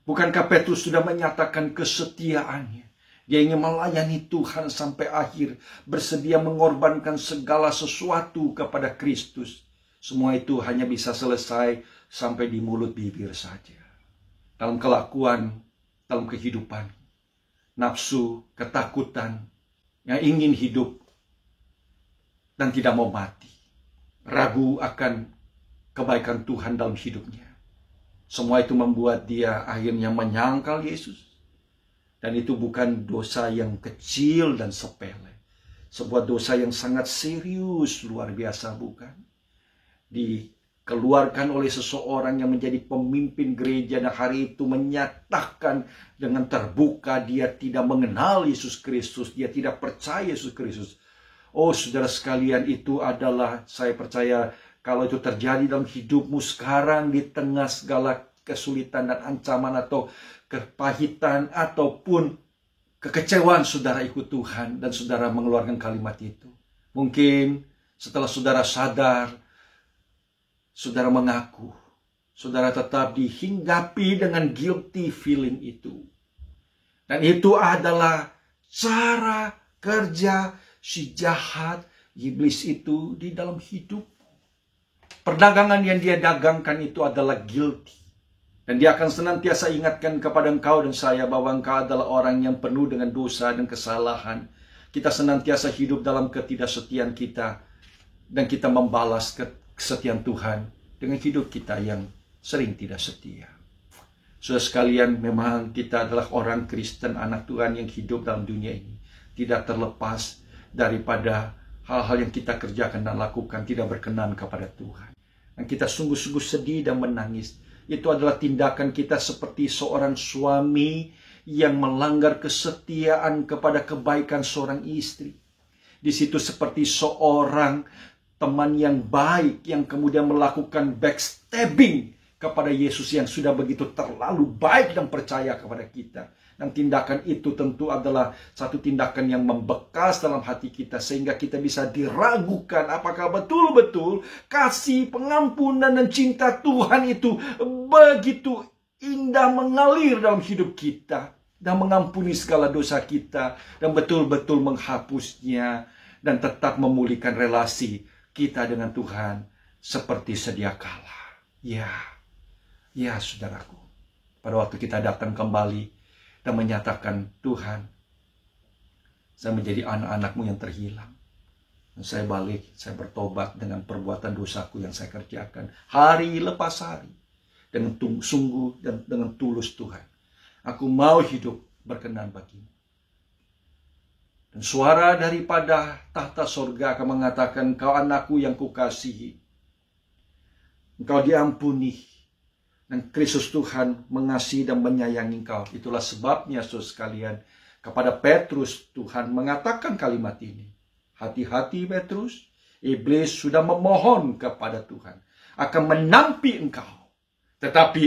Speaker 2: Bukankah Petrus sudah menyatakan kesetiaannya? Dia ingin melayani Tuhan sampai akhir, bersedia mengorbankan segala sesuatu kepada Kristus. Semua itu hanya bisa selesai sampai di mulut bibir saja. Dalam kelakuan, dalam kehidupan, nafsu, ketakutan, yang ingin hidup dan tidak mau mati. Ragu akan kebaikan Tuhan dalam hidupnya. Semua itu membuat dia akhirnya menyangkal Yesus. Dan itu bukan dosa yang kecil dan sepele. Sebuah dosa yang sangat serius, luar biasa bukan? Dikeluarkan oleh seseorang yang menjadi pemimpin gereja, dan hari itu menyatakan dengan terbuka dia tidak mengenal Yesus Kristus, dia tidak percaya Yesus Kristus. Oh saudara sekalian, itu adalah, saya percaya kalau itu terjadi dalam hidupmu sekarang di tengah segala kesulitan dan ancaman atau kepahitan ataupun kekecewaan, saudara ikut Tuhan dan saudara mengeluarkan kalimat itu. Mungkin setelah saudara sadar, saudara mengaku, saudara tetap dihinggapi dengan guilty feeling itu. Dan itu adalah cara kerja si jahat, iblis itu di dalam hidup. Perdagangan yang dia dagangkan itu adalah guilty. Dan dia akan senantiasa ingatkan kepada engkau dan saya bahwa engkau adalah orang yang penuh dengan dosa dan kesalahan. Kita senantiasa hidup dalam ketidaksetiaan kita. Dan kita membalas kesetiaan Tuhan dengan hidup kita yang sering tidak setia. Saudara sekalian, memang kita adalah orang Kristen, anak Tuhan yang hidup dalam dunia ini. Tidak terlepas daripada hal-hal yang kita kerjakan dan lakukan tidak berkenan kepada Tuhan. Dan kita sungguh-sungguh sedih dan menangis. Itu adalah tindakan kita seperti seorang suami yang melanggar kesetiaan kepada kebaikan seorang istri. Di situ seperti seorang teman yang baik yang kemudian melakukan backstabbing kepada Yesus yang sudah begitu terlalu baik dan percaya kepada kita. Dan tindakan itu tentu adalah satu tindakan yang membekas dalam hati kita, sehingga kita bisa diragukan apakah betul-betul kasih, pengampunan, dan cinta Tuhan itu begitu indah mengalir dalam hidup kita dan mengampuni segala dosa kita dan betul-betul menghapusnya dan tetap memulihkan relasi kita dengan Tuhan seperti sedia kala. Ya saudaraku, pada waktu kita datang kembali dan menyatakan, Tuhan, saya menjadi anak-anak-Mu yang terhilang. Dan saya balik, saya bertobat dengan perbuatan dosaku yang saya kerjakan hari lepas hari. Dengan sungguh dan dengan tulus Tuhan. Aku mau hidup berkenan bagi-Mu. Dan suara daripada tahta sorga akan mengatakan, Kau anakku yang kukasihi. Engkau diampuni. Dan Kristus Tuhan mengasihi dan menyayangi engkau. Itulah sebabnya, saudara sekalian, kepada Petrus Tuhan mengatakan kalimat ini. Hati-hati Petrus, iblis sudah memohon kepada Tuhan akan menampi engkau. Tetapi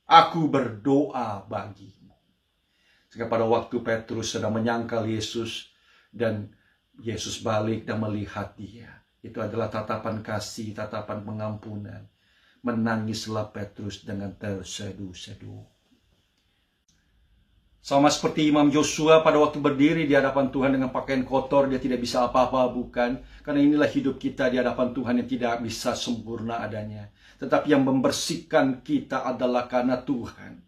Speaker 2: aku berdoa bagimu. Sehingga pada waktu Petrus sedang menyangkal Yesus, dan Yesus balik dan melihat dia, itu adalah tatapan kasih, tatapan pengampunan. Menangislah Petrus dengan terseduh-seduh. Sama seperti Imam Yosua pada waktu berdiri di hadapan Tuhan dengan pakaian kotor, dia tidak bisa apa-apa, bukan? Karena inilah hidup kita di hadapan Tuhan yang tidak bisa sempurna adanya. Tetapi yang membersihkan kita adalah karena Tuhan.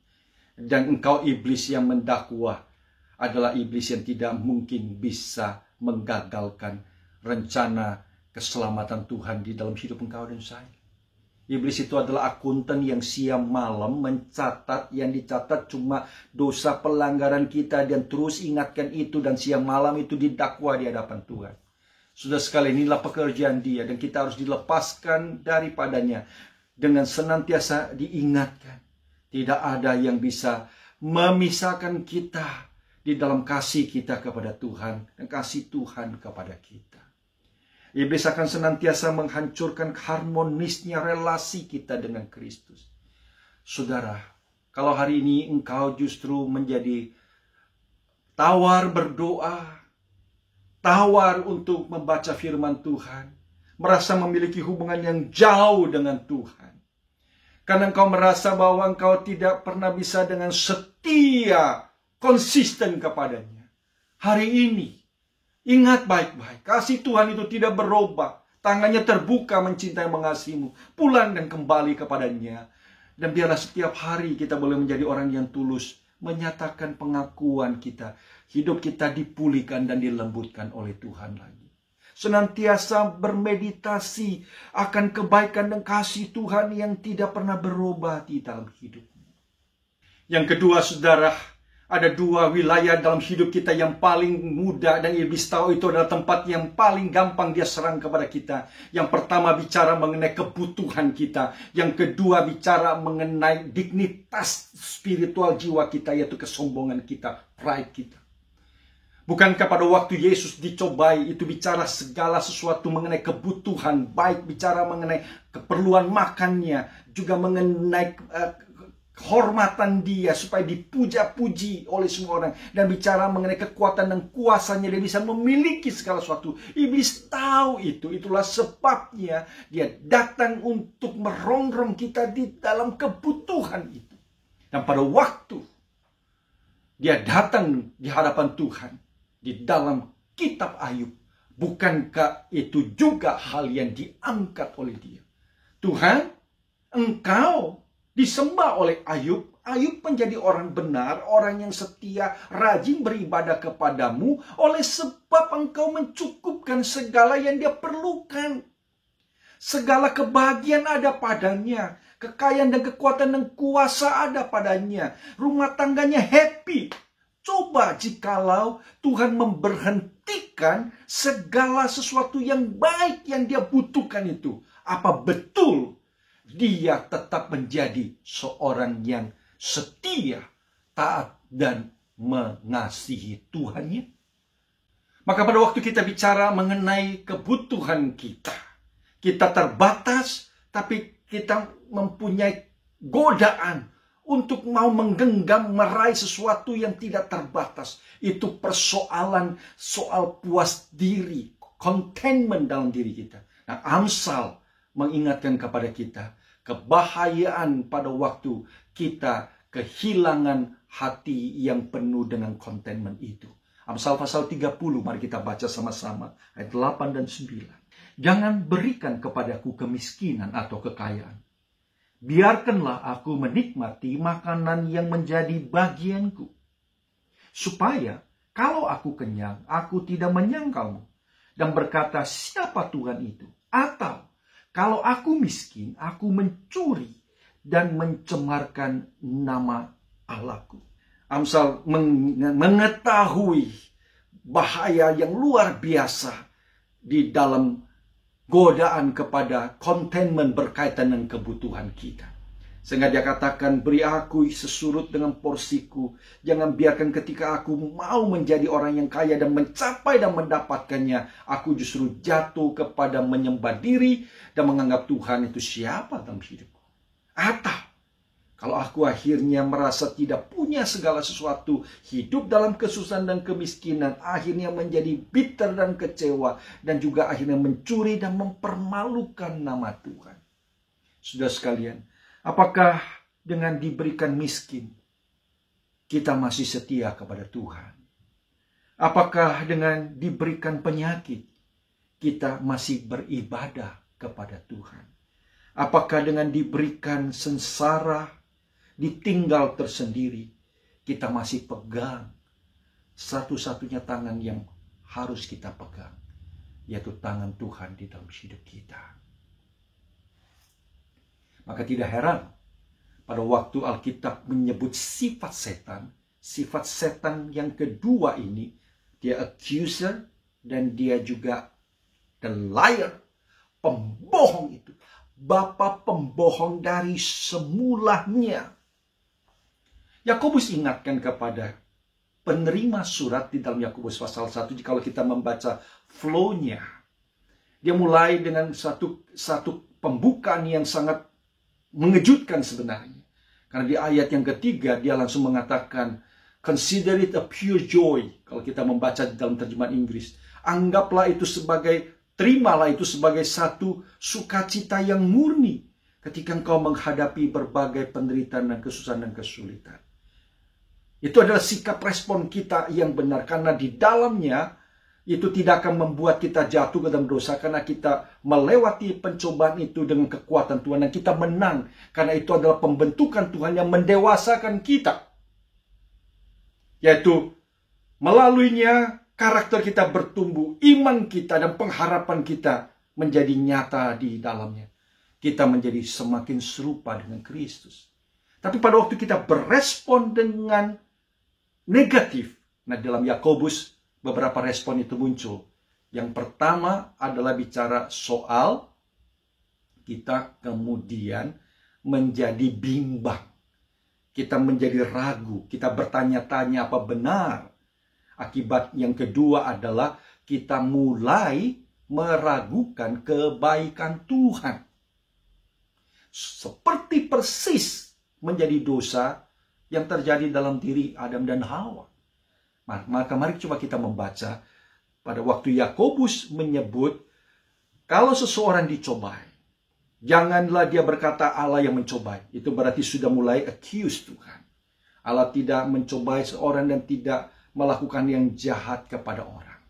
Speaker 2: Dan engkau iblis yang mendakwa adalah iblis yang tidak mungkin bisa menggagalkan rencana keselamatan Tuhan di dalam hidup engkau dan saya. Iblis itu adalah akuntan yang siang malam mencatat, yang dicatat cuma dosa pelanggaran kita, dan terus ingatkan itu, dan siang malam itu didakwa di hadapan Tuhan. Sudah sekali, inilah pekerjaan dia, dan kita harus dilepaskan daripadanya dengan senantiasa diingatkan. Tidak ada yang bisa memisahkan kita di dalam kasih kita kepada Tuhan dan kasih Tuhan kepada kita. Iblis akan senantiasa menghancurkan harmonisnya relasi kita dengan Kristus. Saudara, kalau hari ini engkau justru menjadi tawar berdoa, tawar untuk membaca firman Tuhan, merasa memiliki hubungan yang jauh dengan Tuhan, karena engkau merasa bahwa engkau tidak pernah bisa dengan setia, konsisten kepadanya. Hari ini, ingat baik-baik, kasih Tuhan itu tidak berubah. Tangannya terbuka mencintai mengasihimu. Pulang dan kembali kepadanya. Dan biarlah setiap hari kita boleh menjadi orang yang tulus, menyatakan pengakuan kita. Hidup kita dipulihkan dan dilembutkan oleh Tuhan lagi. Senantiasa bermeditasi akan kebaikan dan kasih Tuhan yang tidak pernah berubah di dalam hidupmu. Yang kedua, saudara, ada dua wilayah dalam hidup kita yang paling mudah, dan iblis tahu itu adalah tempat yang paling gampang dia serang kepada kita. Yang pertama bicara mengenai kebutuhan kita. Yang kedua bicara mengenai dignitas spiritual jiwa kita, yaitu kesombongan kita, pride kita. Bukankah pada waktu Yesus dicobai itu bicara segala sesuatu mengenai kebutuhan, baik bicara mengenai keperluan makannya, juga mengenai kehormatan dia supaya dipuja-puji oleh semua orang, dan bicara mengenai kekuatan dan kuasanya dia bisa memiliki segala sesuatu. Iblis tahu itu, itulah sebabnya dia datang untuk merongrong kita di dalam kebutuhan itu. Dan pada waktu dia datang di hadapan Tuhan di dalam kitab Ayub, bukankah itu juga hal yang diangkat oleh dia? Tuhan, engkau disembah oleh Ayub. Ayub menjadi orang benar, orang yang setia, rajin beribadah kepadamu, oleh sebab engkau mencukupkan segala yang dia perlukan. Segala kebahagiaan ada padanya, kekayaan dan kekuatan dan kuasa ada padanya, rumah tangganya happy. Coba jikalau Tuhan memberhentikan segala sesuatu yang baik yang dia butuhkan itu, apa betul dia tetap menjadi seorang yang setia, taat, dan mengasihi Tuhannya? Maka pada waktu kita bicara mengenai kebutuhan kita, kita terbatas, tapi kita mempunyai godaan untuk mau menggenggam, meraih sesuatu yang tidak terbatas. Itu persoalan soal puas diri, contentment dalam diri kita. Nah, Amsal mengingatkan kepada kita kebahayaan pada waktu kita kehilangan hati yang penuh dengan contentment itu. Amsal pasal 30, mari kita baca sama-sama ayat 8 dan 9. Jangan berikan kepadaku kemiskinan atau kekayaan. Biarkanlah aku menikmati makanan yang menjadi bagianku. Supaya kalau aku kenyang, aku tidak menyangkalmu dan berkata, siapa Tuhan itu? Atau kalau aku miskin, aku mencuri dan mencemarkan nama Allahku. Amsal mengetahui bahaya yang luar biasa di dalam godaan kepada contentment berkaitan dengan kebutuhan kita. Sehingga dia katakan, beri aku sesurut dengan porsiku. Jangan biarkan ketika aku mau menjadi orang yang kaya dan mencapai dan mendapatkannya, aku justru jatuh kepada menyembah diri dan menganggap Tuhan itu siapa dalam hidupku. Atau kalau aku akhirnya merasa tidak punya segala sesuatu, hidup dalam kesusahan dan kemiskinan, akhirnya menjadi bitter dan kecewa, dan juga akhirnya mencuri dan mempermalukan nama Tuhan. Saudara sekalian, apakah dengan diberikan miskin, kita masih setia kepada Tuhan? Apakah dengan diberikan penyakit, kita masih beribadah kepada Tuhan? Apakah dengan diberikan sengsara, ditinggal tersendiri, kita masih pegang satu-satunya tangan yang harus kita pegang, yaitu tangan Tuhan di dalam hidup kita? Maka tidak heran pada waktu Alkitab menyebut sifat setan yang kedua ini, dia accuser dan dia juga the liar, pembohong itu. Bapa pembohong dari semulanya. Yakobus ingatkan kepada penerima surat di dalam Yakobus pasal 1, kalau kita membaca flow-nya, dia mulai dengan satu pembukaan yang sangat mengejutkan sebenarnya. Karena di ayat yang ketiga dia langsung mengatakan, consider it a pure joy. Kalau kita membaca di dalam terjemahan Inggris, terimalah itu sebagai satu sukacita yang murni ketika engkau menghadapi berbagai penderitaan dan kesusahan dan kesulitan. Itu adalah sikap respon kita yang benar, karena di dalamnya itu tidak akan membuat kita jatuh ke dalam dosa, karena kita melewati pencobaan itu dengan kekuatan Tuhan dan kita menang, karena itu adalah pembentukan Tuhan yang mendewasakan kita, yaitu melaluinya karakter kita bertumbuh, iman kita dan pengharapan kita menjadi nyata di dalamnya. Kita menjadi semakin serupa dengan Kristus. Tapi pada waktu kita berespon dengan negatif, nah dalam Yakobus beberapa respon itu muncul. Yang pertama adalah bicara soal kita kemudian menjadi bimbang. Kita menjadi ragu, kita bertanya-tanya apa benar. Akibat yang kedua adalah kita mulai meragukan kebaikan Tuhan. Seperti persis menjadi dosa yang terjadi dalam diri Adam dan Hawa. Maka mari coba kita membaca pada waktu Yakobus menyebut kalau seseorang dicobai, janganlah dia berkata Allah yang mencobai. Itu berarti sudah mulai accuse Tuhan. Allah tidak mencobai seorang dan tidak melakukan yang jahat kepada orang.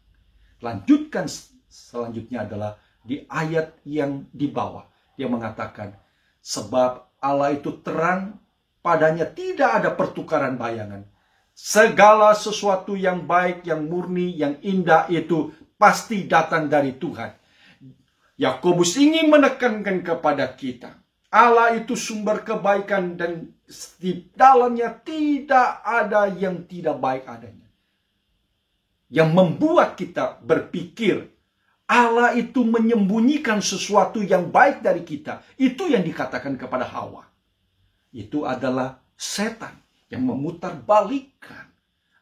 Speaker 2: Lanjutkan selanjutnya adalah di ayat yang di bawah. Dia mengatakan, sebab Allah itu terang, padanya tidak ada pertukaran bayangan. Segala sesuatu yang baik, yang murni, yang indah itu pasti datang dari Tuhan. Yakobus ingin menekankan kepada kita, Allah itu sumber kebaikan dan di dalamnya tidak ada yang tidak baik adanya. Yang membuat kita berpikir Allah itu menyembunyikan sesuatu yang baik dari kita. Itu yang dikatakan kepada Hawa. Itu adalah setan yang memutarbalikkan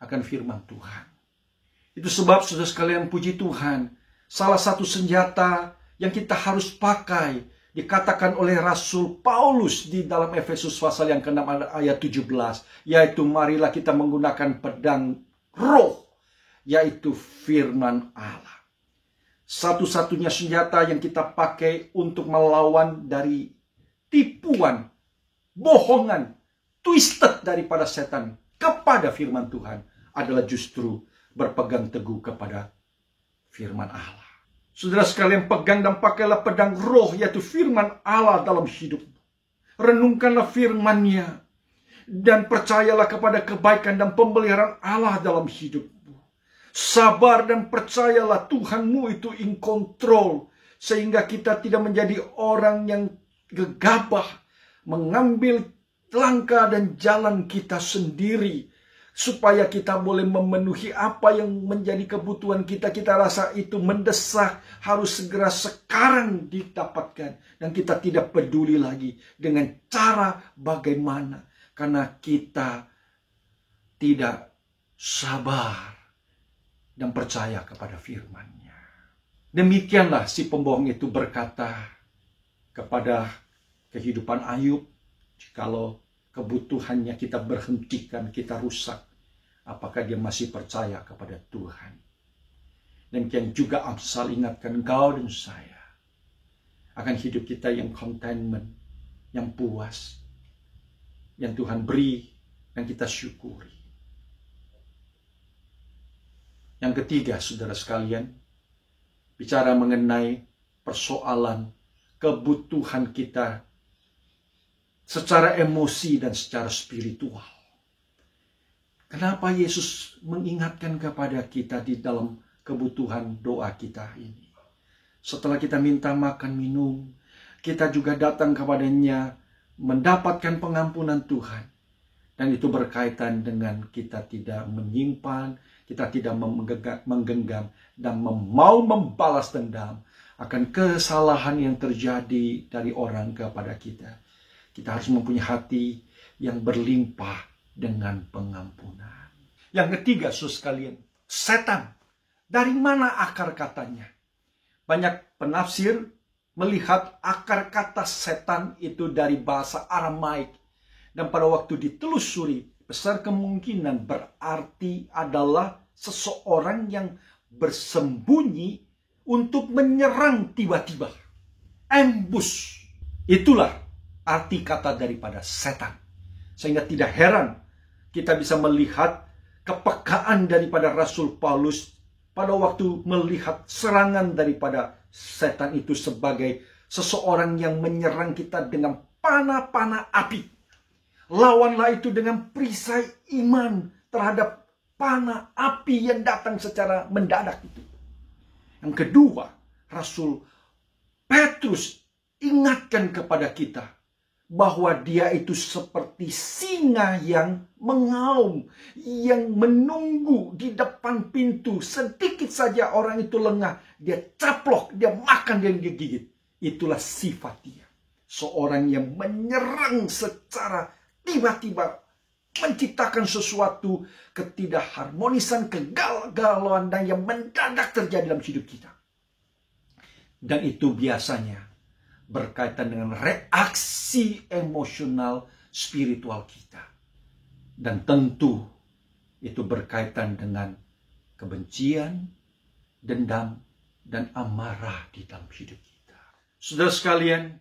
Speaker 2: akan firman Tuhan. Itu sebab saudara sekalian, puji Tuhan, salah satu senjata yang kita harus pakai dikatakan oleh Rasul Paulus di dalam Efesus pasal yang ke-6 ayat 17, yaitu marilah kita menggunakan pedang roh, yaitu firman Allah. Satu-satunya senjata yang kita pakai untuk melawan dari tipuan, bohongan, twisted daripada setan kepada firman Tuhan adalah justru berpegang teguh kepada firman Allah. Saudara sekalian, pegang dan pakailah pedang roh, yaitu firman Allah dalam hidupmu. Renungkanlah firman-Nya dan percayalah kepada kebaikan dan pemeliharaan Allah dalam hidupmu. Sabar dan percayalah Tuhanmu itu in control, sehingga kita tidak menjadi orang yang gegabah mengambil langkah dan jalan kita sendiri. supaya kita boleh memenuhi apa yang menjadi kebutuhan kita. Kita rasa itu mendesak, harus segera sekarang didapatkan. Dan kita tidak peduli lagi dengan cara bagaimana. Karena kita tidak sabar dan percaya kepada firman-Nya. Demikianlah si pembohong itu berkata kepada kehidupan Ayub, jikalau kebutuhannya kita berhentikan, kita rusak, apakah dia masih percaya kepada Tuhan? Demikian juga Amsal ingatkan engkau dan saya akan hidup kita yang contentment, yang puas, yang Tuhan beri dan kita syukuri. Yang ketiga, saudara sekalian, bicara mengenai persoalan kebutuhan kita secara emosi dan secara spiritual. Kenapa Yesus mengingatkan kepada kita di dalam kebutuhan doa kita ini? Setelah kita minta makan minum, kita juga datang kepadanya mendapatkan pengampunan Tuhan. Dan itu berkaitan dengan kita tidak menyimpan, kita tidak menggenggam, dan mau membalas dendam akan kesalahan yang terjadi dari orang kepada kita. Kita harus mempunyai hati yang berlimpah dengan pengampunan. Yang ketiga, saudara sekalian, setan. Dari mana akar katanya? Banyak penafsir melihat akar kata setan itu dari bahasa Aramaik. Dan pada waktu ditelusuri, besar kemungkinan berarti adalah seseorang yang bersembunyi untuk menyerang tiba-tiba. Ambush. Itulah arti kata daripada setan. Sehingga tidak heran kita bisa melihat kepekaan daripada Rasul Paulus pada waktu melihat serangan daripada setan itu sebagai seseorang yang menyerang kita dengan panah-panah api. Lawanlah itu dengan perisai iman terhadap panah api yang datang secara mendadak itu. Yang kedua, Rasul Petrus ingatkan kepada kita bahwa dia itu seperti singa yang mengaum, yang menunggu di depan pintu. Sedikit saja orang itu lengah, dia caplok, dia makan, dia gigit. Itulah sifat dia. Seorang yang menyerang secara tiba-tiba, menciptakan sesuatu ketidakharmonisan, kegalauan dan yang mendadak terjadi dalam hidup kita. Dan itu biasanya berkaitan dengan reaksi emosional spiritual kita. Dan tentu itu berkaitan dengan kebencian, dendam, dan amarah di dalam hidup kita. Saudara sekalian,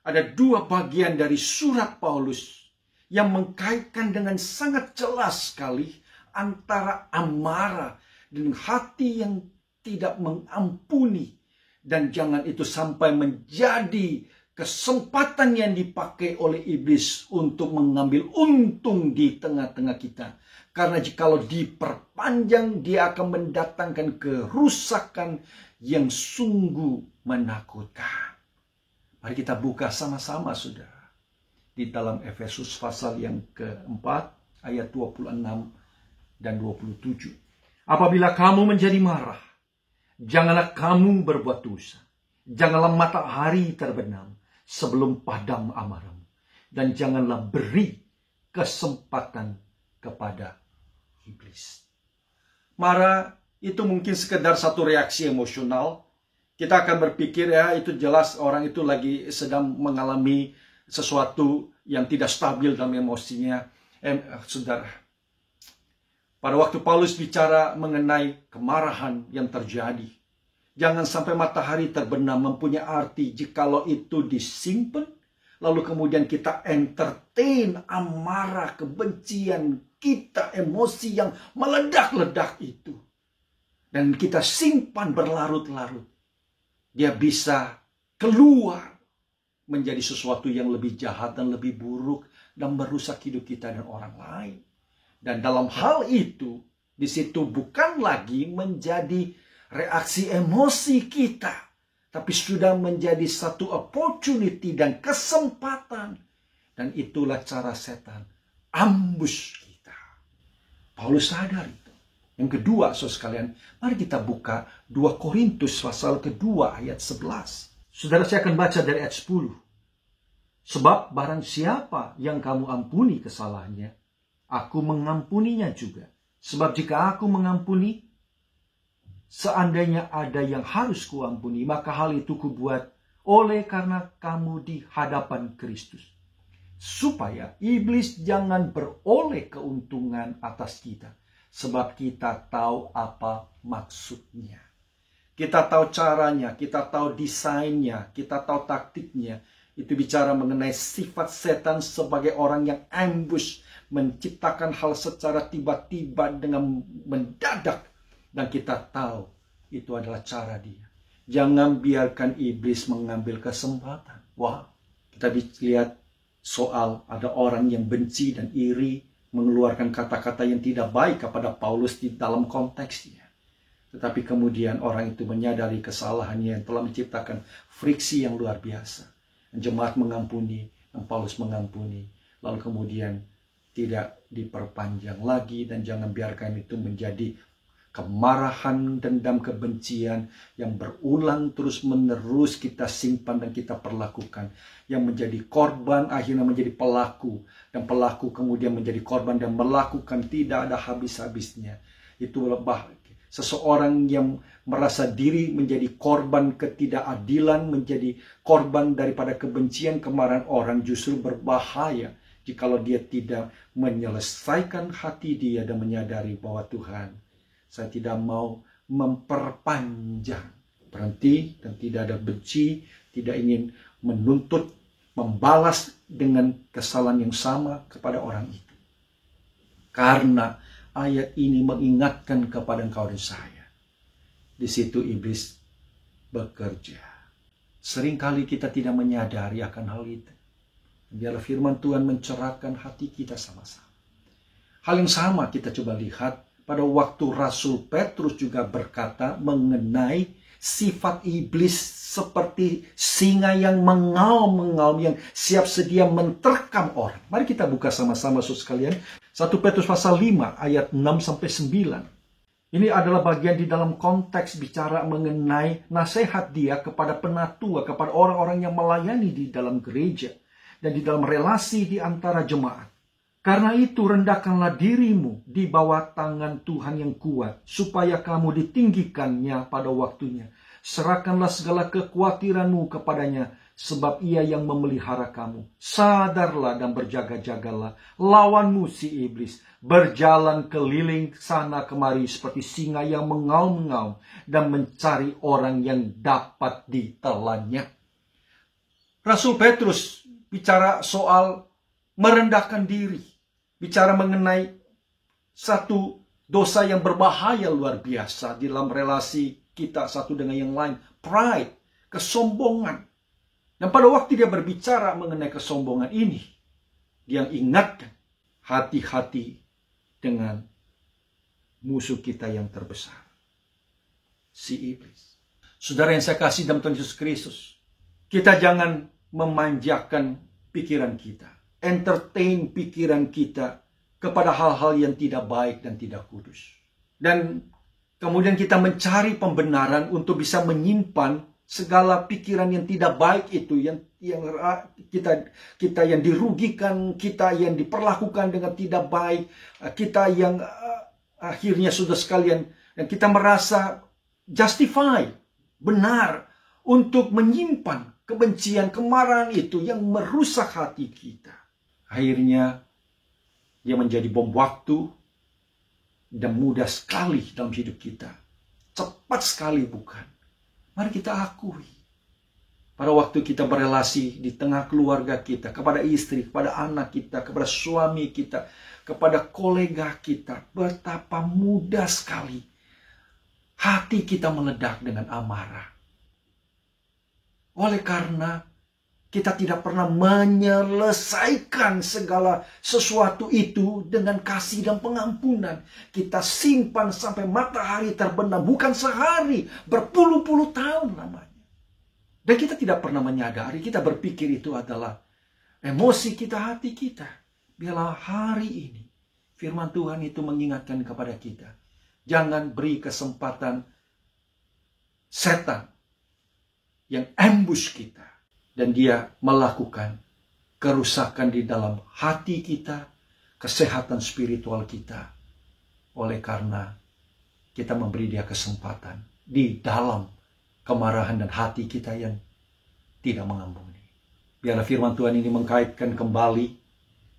Speaker 2: ada dua bagian dari surat Paulus yang mengkaitkan dengan sangat jelas sekali antara amarah dan hati yang tidak mengampuni. Dan jangan itu sampai menjadi kesempatan yang dipakai oleh iblis untuk mengambil untung di tengah-tengah kita. Karena jikalau diperpanjang, dia akan mendatangkan kerusakan yang sungguh menakutkan. Mari kita buka sama-sama, saudara. Di dalam Efesus pasal yang keempat, ayat 26 dan 27. Apabila kamu menjadi marah, janganlah kamu berbuat dosa. Janganlah matahari terbenam sebelum padam amarahmu. Dan janganlah beri kesempatan kepada iblis. Marah itu mungkin sekedar satu reaksi emosional. Kita akan berpikir ya itu jelas orang itu lagi sedang mengalami sesuatu yang tidak stabil dalam emosinya. Saudara, pada waktu Paulus bicara mengenai kemarahan yang terjadi, jangan sampai matahari terbenam mempunyai arti jikalau itu disimpan, lalu kemudian kita entertain amarah, kebencian kita, emosi yang meledak-ledak itu. Dan kita simpan berlarut-larut. Dia bisa keluar menjadi sesuatu yang lebih jahat dan lebih buruk dan merusak hidup kita dan orang lain. Dan dalam hal itu, di situ bukan lagi menjadi reaksi emosi kita, tapi sudah menjadi satu opportunity dan kesempatan. Dan itulah cara setan ambush kita. Paulus sadar itu. Yang kedua, saudara sekalian, mari kita buka 2 Korintus pasal kedua ayat 11. Saudara, saya akan baca dari ayat 10. Sebab barang siapa yang kamu ampuni kesalahannya, aku mengampuninya juga. Sebab jika aku mengampuni, seandainya ada yang harus kuampuni, maka hal itu kubuat oleh karena kamu di hadapan Kristus. Supaya iblis jangan beroleh keuntungan atas kita. Sebab kita tahu apa maksudnya. Kita tahu caranya, kita tahu desainnya, kita tahu taktiknya. Itu bicara mengenai sifat setan sebagai orang yang ambush, menciptakan hal secara tiba-tiba dengan mendadak. Dan kita tahu itu adalah cara dia. Jangan biarkan iblis mengambil kesempatan. Wah, kita lihat soal ada orang yang benci dan iri, mengeluarkan kata-kata yang tidak baik kepada Paulus di dalam konteksnya. Tetapi kemudian orang itu menyadari kesalahannya yang telah menciptakan friksi yang luar biasa. Jemaat mengampuni, dan Paulus mengampuni. Lalu kemudian tidak diperpanjang lagi, dan jangan biarkan itu menjadi kemarahan, dendam, kebencian yang berulang terus-menerus kita simpan dan kita perlakukan. Yang menjadi korban akhirnya menjadi pelaku. Dan pelaku kemudian menjadi korban dan melakukan tidak ada habis-habisnya. Itu seseorang yang merasa diri menjadi korban ketidakadilan, menjadi korban daripada kebencian, kemarahan orang, justru berbahaya jikalau dia tidak menyelesaikan hati dia dan menyadari bahwa Tuhan, saya tidak mau memperpanjang. Berhenti dan tidak ada benci, tidak ingin menuntut, membalas dengan kesalahan yang sama kepada orang itu. Karena ayat ini mengingatkan kepada engkau dan saya. Di situ iblis bekerja. Seringkali kita tidak menyadari akan hal itu. Biarlah firman Tuhan mencerahkan hati kita sama-sama. Hal yang sama kita coba lihat pada waktu Rasul Petrus juga berkata mengenai sifat iblis seperti singa yang mengaum-ngaum, yang siap sedia menterkam orang. Mari kita buka sama-sama saudara sekalian. 1 Petrus pasal 5 ayat 6-9. Ini adalah bagian di dalam konteks bicara mengenai nasihat dia kepada penatua, kepada orang-orang yang melayani di dalam gereja dan di dalam relasi di antara jemaat. Karena itu rendahkanlah dirimu di bawah tangan Tuhan yang kuat, supaya kamu ditinggikannya pada waktunya. Serahkanlah segala kekhawatiranmu kepadanya, sebab ia yang memelihara kamu. Sadarlah dan berjaga-jagalah. Lawanmu si iblis berjalan keliling sana kemari seperti singa yang mengaum-ngaum dan mencari orang yang dapat ditelannya. Rasul Petrus bicara soal merendahkan diri. Bicara mengenai satu dosa yang berbahaya luar biasa di dalam relasi kita satu dengan yang lain. Pride, kesombongan. Dan pada waktu dia berbicara mengenai kesombongan ini, dia ingatkan, hati-hati dengan musuh kita yang terbesar, si iblis. Saudara yang saya kasih dalam Tuhan Yesus Kristus, kita jangan memanjakan pikiran kita, entertain pikiran kita kepada hal-hal yang tidak baik dan tidak kudus. Dan kemudian kita mencari pembenaran untuk bisa menyimpan segala pikiran yang tidak baik itu, yang kita yang dirugikan, kita yang diperlakukan dengan tidak baik, kita yang akhirnya sudah sekalian, dan kita merasa justify, benar untuk menyimpan kebencian, kemarahan itu yang merusak hati kita. Akhirnya dia menjadi bom waktu dan mudah sekali dalam hidup kita. Cepat sekali, bukan? Mari kita akui. Pada waktu kita berelasi di tengah keluarga kita, kepada istri, kepada anak kita, kepada suami kita, kepada kolega kita, betapa mudah sekali hati kita meledak dengan amarah. Oleh karena kita tidak pernah menyelesaikan segala sesuatu itu dengan kasih dan pengampunan. Kita simpan sampai matahari terbenam. Bukan sehari, berpuluh-puluh tahun lamanya. Dan kita tidak pernah menyadari, kita berpikir itu adalah emosi kita, hati kita. Biarlah hari ini Firman Tuhan itu mengingatkan kepada kita, jangan beri kesempatan setan yang ambush kita. Dan dia melakukan kerusakan di dalam hati kita, kesehatan spiritual kita. Oleh karena kita memberi dia kesempatan di dalam kemarahan dan hati kita yang tidak mengampuni. Biarlah firman Tuhan ini mengkaitkan kembali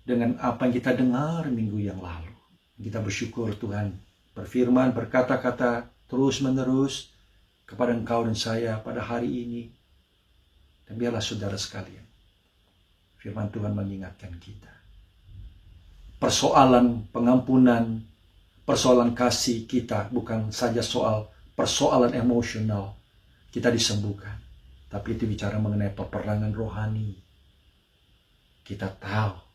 Speaker 2: dengan apa yang kita dengar minggu yang lalu. Kita bersyukur Tuhan berfirman, berkata-kata terus-menerus kepada engkau dan saya pada hari ini. Dan biarlah saudara sekalian, firman Tuhan mengingatkan kita. Persoalan pengampunan, persoalan kasih kita bukan saja soal persoalan emosional. Kita disembuhkan. Tapi itu bicara mengenai peperangan rohani. Kita tahu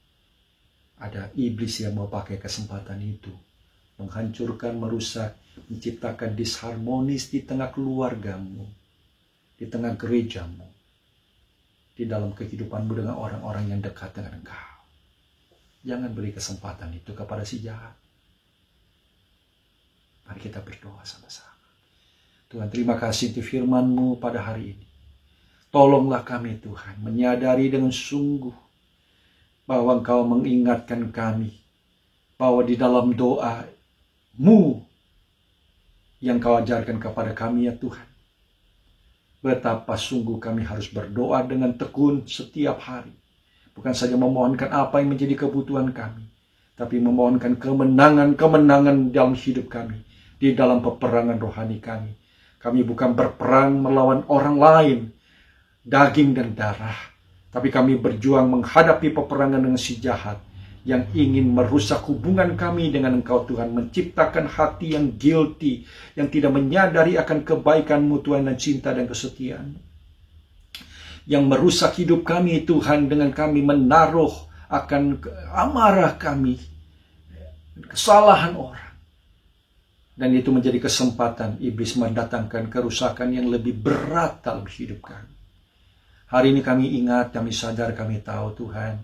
Speaker 2: ada iblis yang mau pakai kesempatan itu. Menghancurkan, merusak, menciptakan disharmonis di tengah keluargamu. Di tengah gerejamu. Di dalam kehidupanmu dengan orang-orang yang dekat dengan engkau. Jangan beri kesempatan itu kepada si jahat. Mari kita berdoa sama-sama. Tuhan, terima kasih untuk firman-Mu pada hari ini. Tolonglah kami Tuhan menyadari dengan sungguh bahwa Engkau mengingatkan kami bahwa di dalam doa-Mu yang Kau ajarkan kepada kami ya Tuhan, betapa sungguh kami harus berdoa dengan tekun setiap hari. Bukan saja memohonkan apa yang menjadi kebutuhan kami, tapi memohonkan kemenangan-kemenangan dalam hidup kami, di dalam peperangan rohani kami. Kami bukan berperang melawan orang lain, daging dan darah, tapi kami berjuang menghadapi peperangan dengan si jahat yang ingin merusak hubungan kami dengan Engkau Tuhan, menciptakan hati yang guilty, yang tidak menyadari akan kebaikan-Mu Tuhan dan cinta dan kesetiaan, yang merusak hidup kami Tuhan dengan kami menaruh akan amarah kami, kesalahan orang. Dan itu menjadi kesempatan iblis mendatangkan kerusakan yang lebih berat dalam hidup kami. Hari ini kami ingat, kami sadar, kami tahu Tuhan.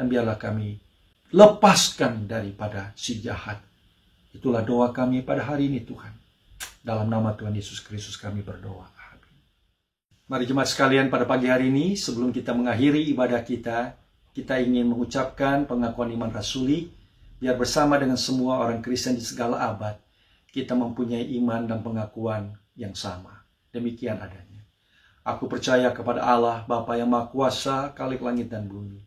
Speaker 2: Dan biarlah kami lepaskan daripada si jahat. Itulah doa kami pada hari ini Tuhan. Dalam nama Tuhan Yesus Kristus kami berdoa. Amin. Mari jemaat sekalian, pada pagi hari ini sebelum kita mengakhiri ibadah kita ingin mengucapkan pengakuan iman rasuli. Biar bersama dengan semua orang Kristen di segala abad, kita mempunyai iman dan pengakuan yang sama. Demikian adanya. Aku percaya kepada Allah, Bapa yang Maha Kuasa, Khalik langit dan bumi.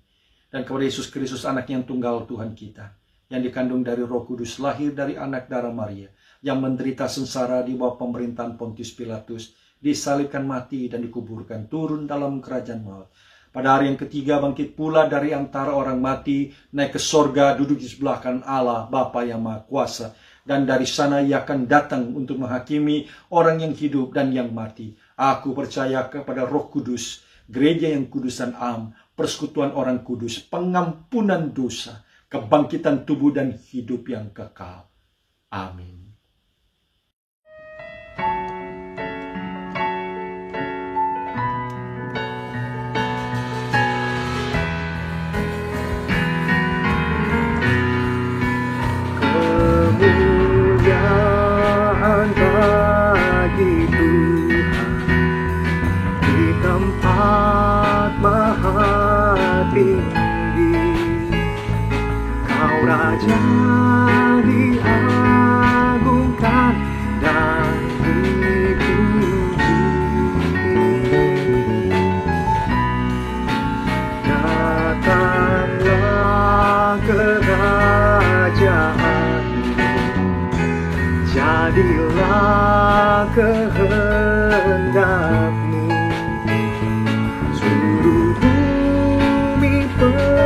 Speaker 2: Dan kepada Yesus Kristus, anak yang tunggal Tuhan kita, yang dikandung dari Roh Kudus, lahir dari anak darah Maria, yang menderita sengsara di bawah pemerintahan Pontius Pilatus, disalibkan mati dan dikuburkan, turun dalam kerajaan maut. Pada hari yang ketiga bangkit pula dari antara orang mati, naik ke sorga, duduk di sebelah kanan Allah, Bapa yang Maha Kuasa. Dan dari sana ia akan datang untuk menghakimi orang yang hidup dan yang mati. Aku percaya kepada Roh Kudus, gereja yang kudus dan am, persekutuan orang kudus, pengampunan dosa, kebangkitan tubuh dan hidup yang kekal. Amin.
Speaker 1: Raja diagungkan dan dipuji. Datanglah kerajaan-Mu, jadilah kehendak-Mu, seluruh bumi penuh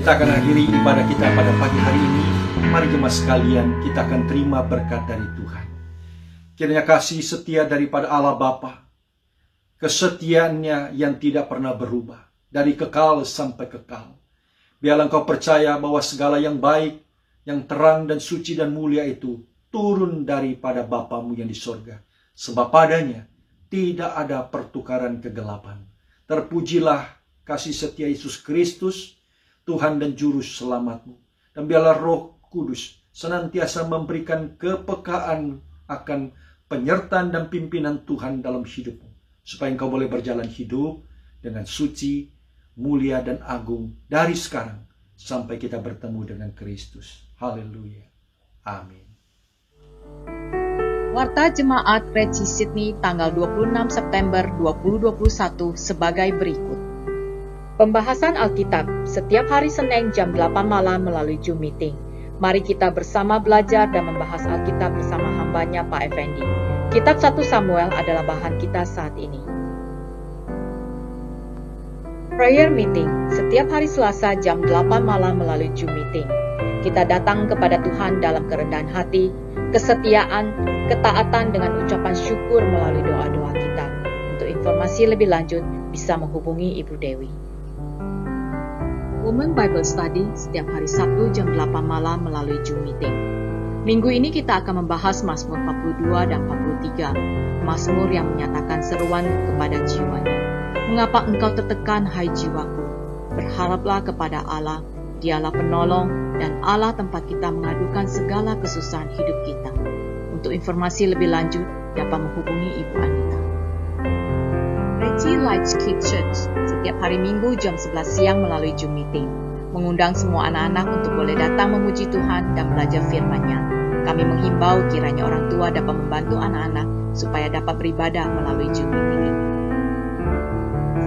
Speaker 2: Kita akan akhiri ibadah kita pada pagi hari ini. Mari jemaat sekalian, kita akan terima berkat dari Tuhan. Kiranya kasih setia daripada Allah Bapa, kesetiaannya yang tidak pernah berubah, dari kekal sampai kekal. Biarlah engkau percaya bahwa segala yang baik, yang terang dan suci dan mulia itu turun daripada Bapamu yang di sorga. Sebab padanya tidak ada pertukaran kegelapan. Terpujilah kasih setia Yesus Kristus, Tuhan dan Juru Selamatmu. Dan biarlah Roh Kudus senantiasa memberikan kepekaan akan penyertaan dan pimpinan Tuhan dalam hidupmu, supaya engkau boleh berjalan hidup dengan suci, mulia, dan agung dari sekarang sampai kita bertemu dengan Kristus. Haleluya. Amin.
Speaker 3: Warta Jemaat Reci Sydney tanggal 26 September 2021 sebagai berikut. Pembahasan Alkitab setiap hari Senin jam 8 malam melalui Zoom Meeting. Mari kita bersama belajar dan membahas Alkitab bersama hambanya Pak Effendi. Kitab 1 Samuel adalah bahan kita saat ini. Prayer Meeting setiap hari Selasa jam 8 malam melalui Zoom Meeting. Kita datang kepada Tuhan dalam kerendahan hati, kesetiaan, ketaatan dengan ucapan syukur melalui doa-doa kita. Untuk informasi lebih lanjut bisa menghubungi Ibu Dewi. Women Bible Study setiap hari Sabtu jam 8 malam melalui Zoom Meeting. Minggu ini kita akan membahas Mazmur 42 dan 43, Mazmur yang menyatakan seruan kepada jiwanya. Mengapa engkau tertekan, hai jiwaku? Berharaplah kepada Allah, Dialah penolong dan Allah tempat kita mengadukan segala kesusahan hidup kita. Untuk informasi lebih lanjut, dapat menghubungi Ibu Anita. Reci Lights Kids Church setiap hari Minggu jam 11 siang melalui Zoom Meeting, mengundang semua anak-anak untuk boleh datang memuji Tuhan dan belajar firman-Nya. Kami menghimbau kiranya orang tua dapat membantu anak-anak supaya dapat beribadah melalui Zoom Meeting ini.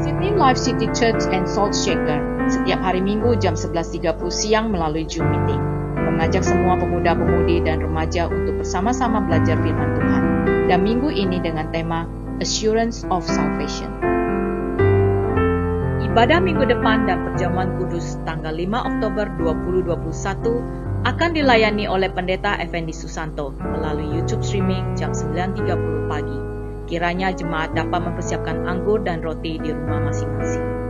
Speaker 3: Sydney Life City Church and Salt Shaker setiap hari Minggu jam 11.30 siang melalui Zoom Meeting, mengajak semua pemuda-pemudi dan remaja untuk bersama-sama belajar firman Tuhan, dan minggu ini dengan tema Assurance of Salvation. Ibadah minggu depan dan perjamuan kudus tanggal 5 Oktober 2021 akan dilayani oleh Pendeta Effendi Susanto melalui YouTube streaming jam 9.30 pagi. Kiranya jemaat dapat mempersiapkan anggur dan roti di rumah masing-masing.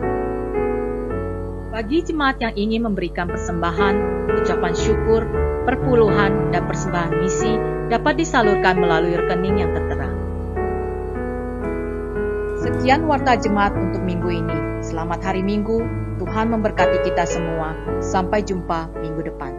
Speaker 3: Bagi jemaat yang ingin memberikan persembahan, ucapan syukur, perpuluhan, dan persembahan misi dapat disalurkan melalui rekening yang tertera. Sekian warta jemaat untuk minggu ini. Selamat hari Minggu, Tuhan memberkati kita semua. Sampai jumpa minggu depan.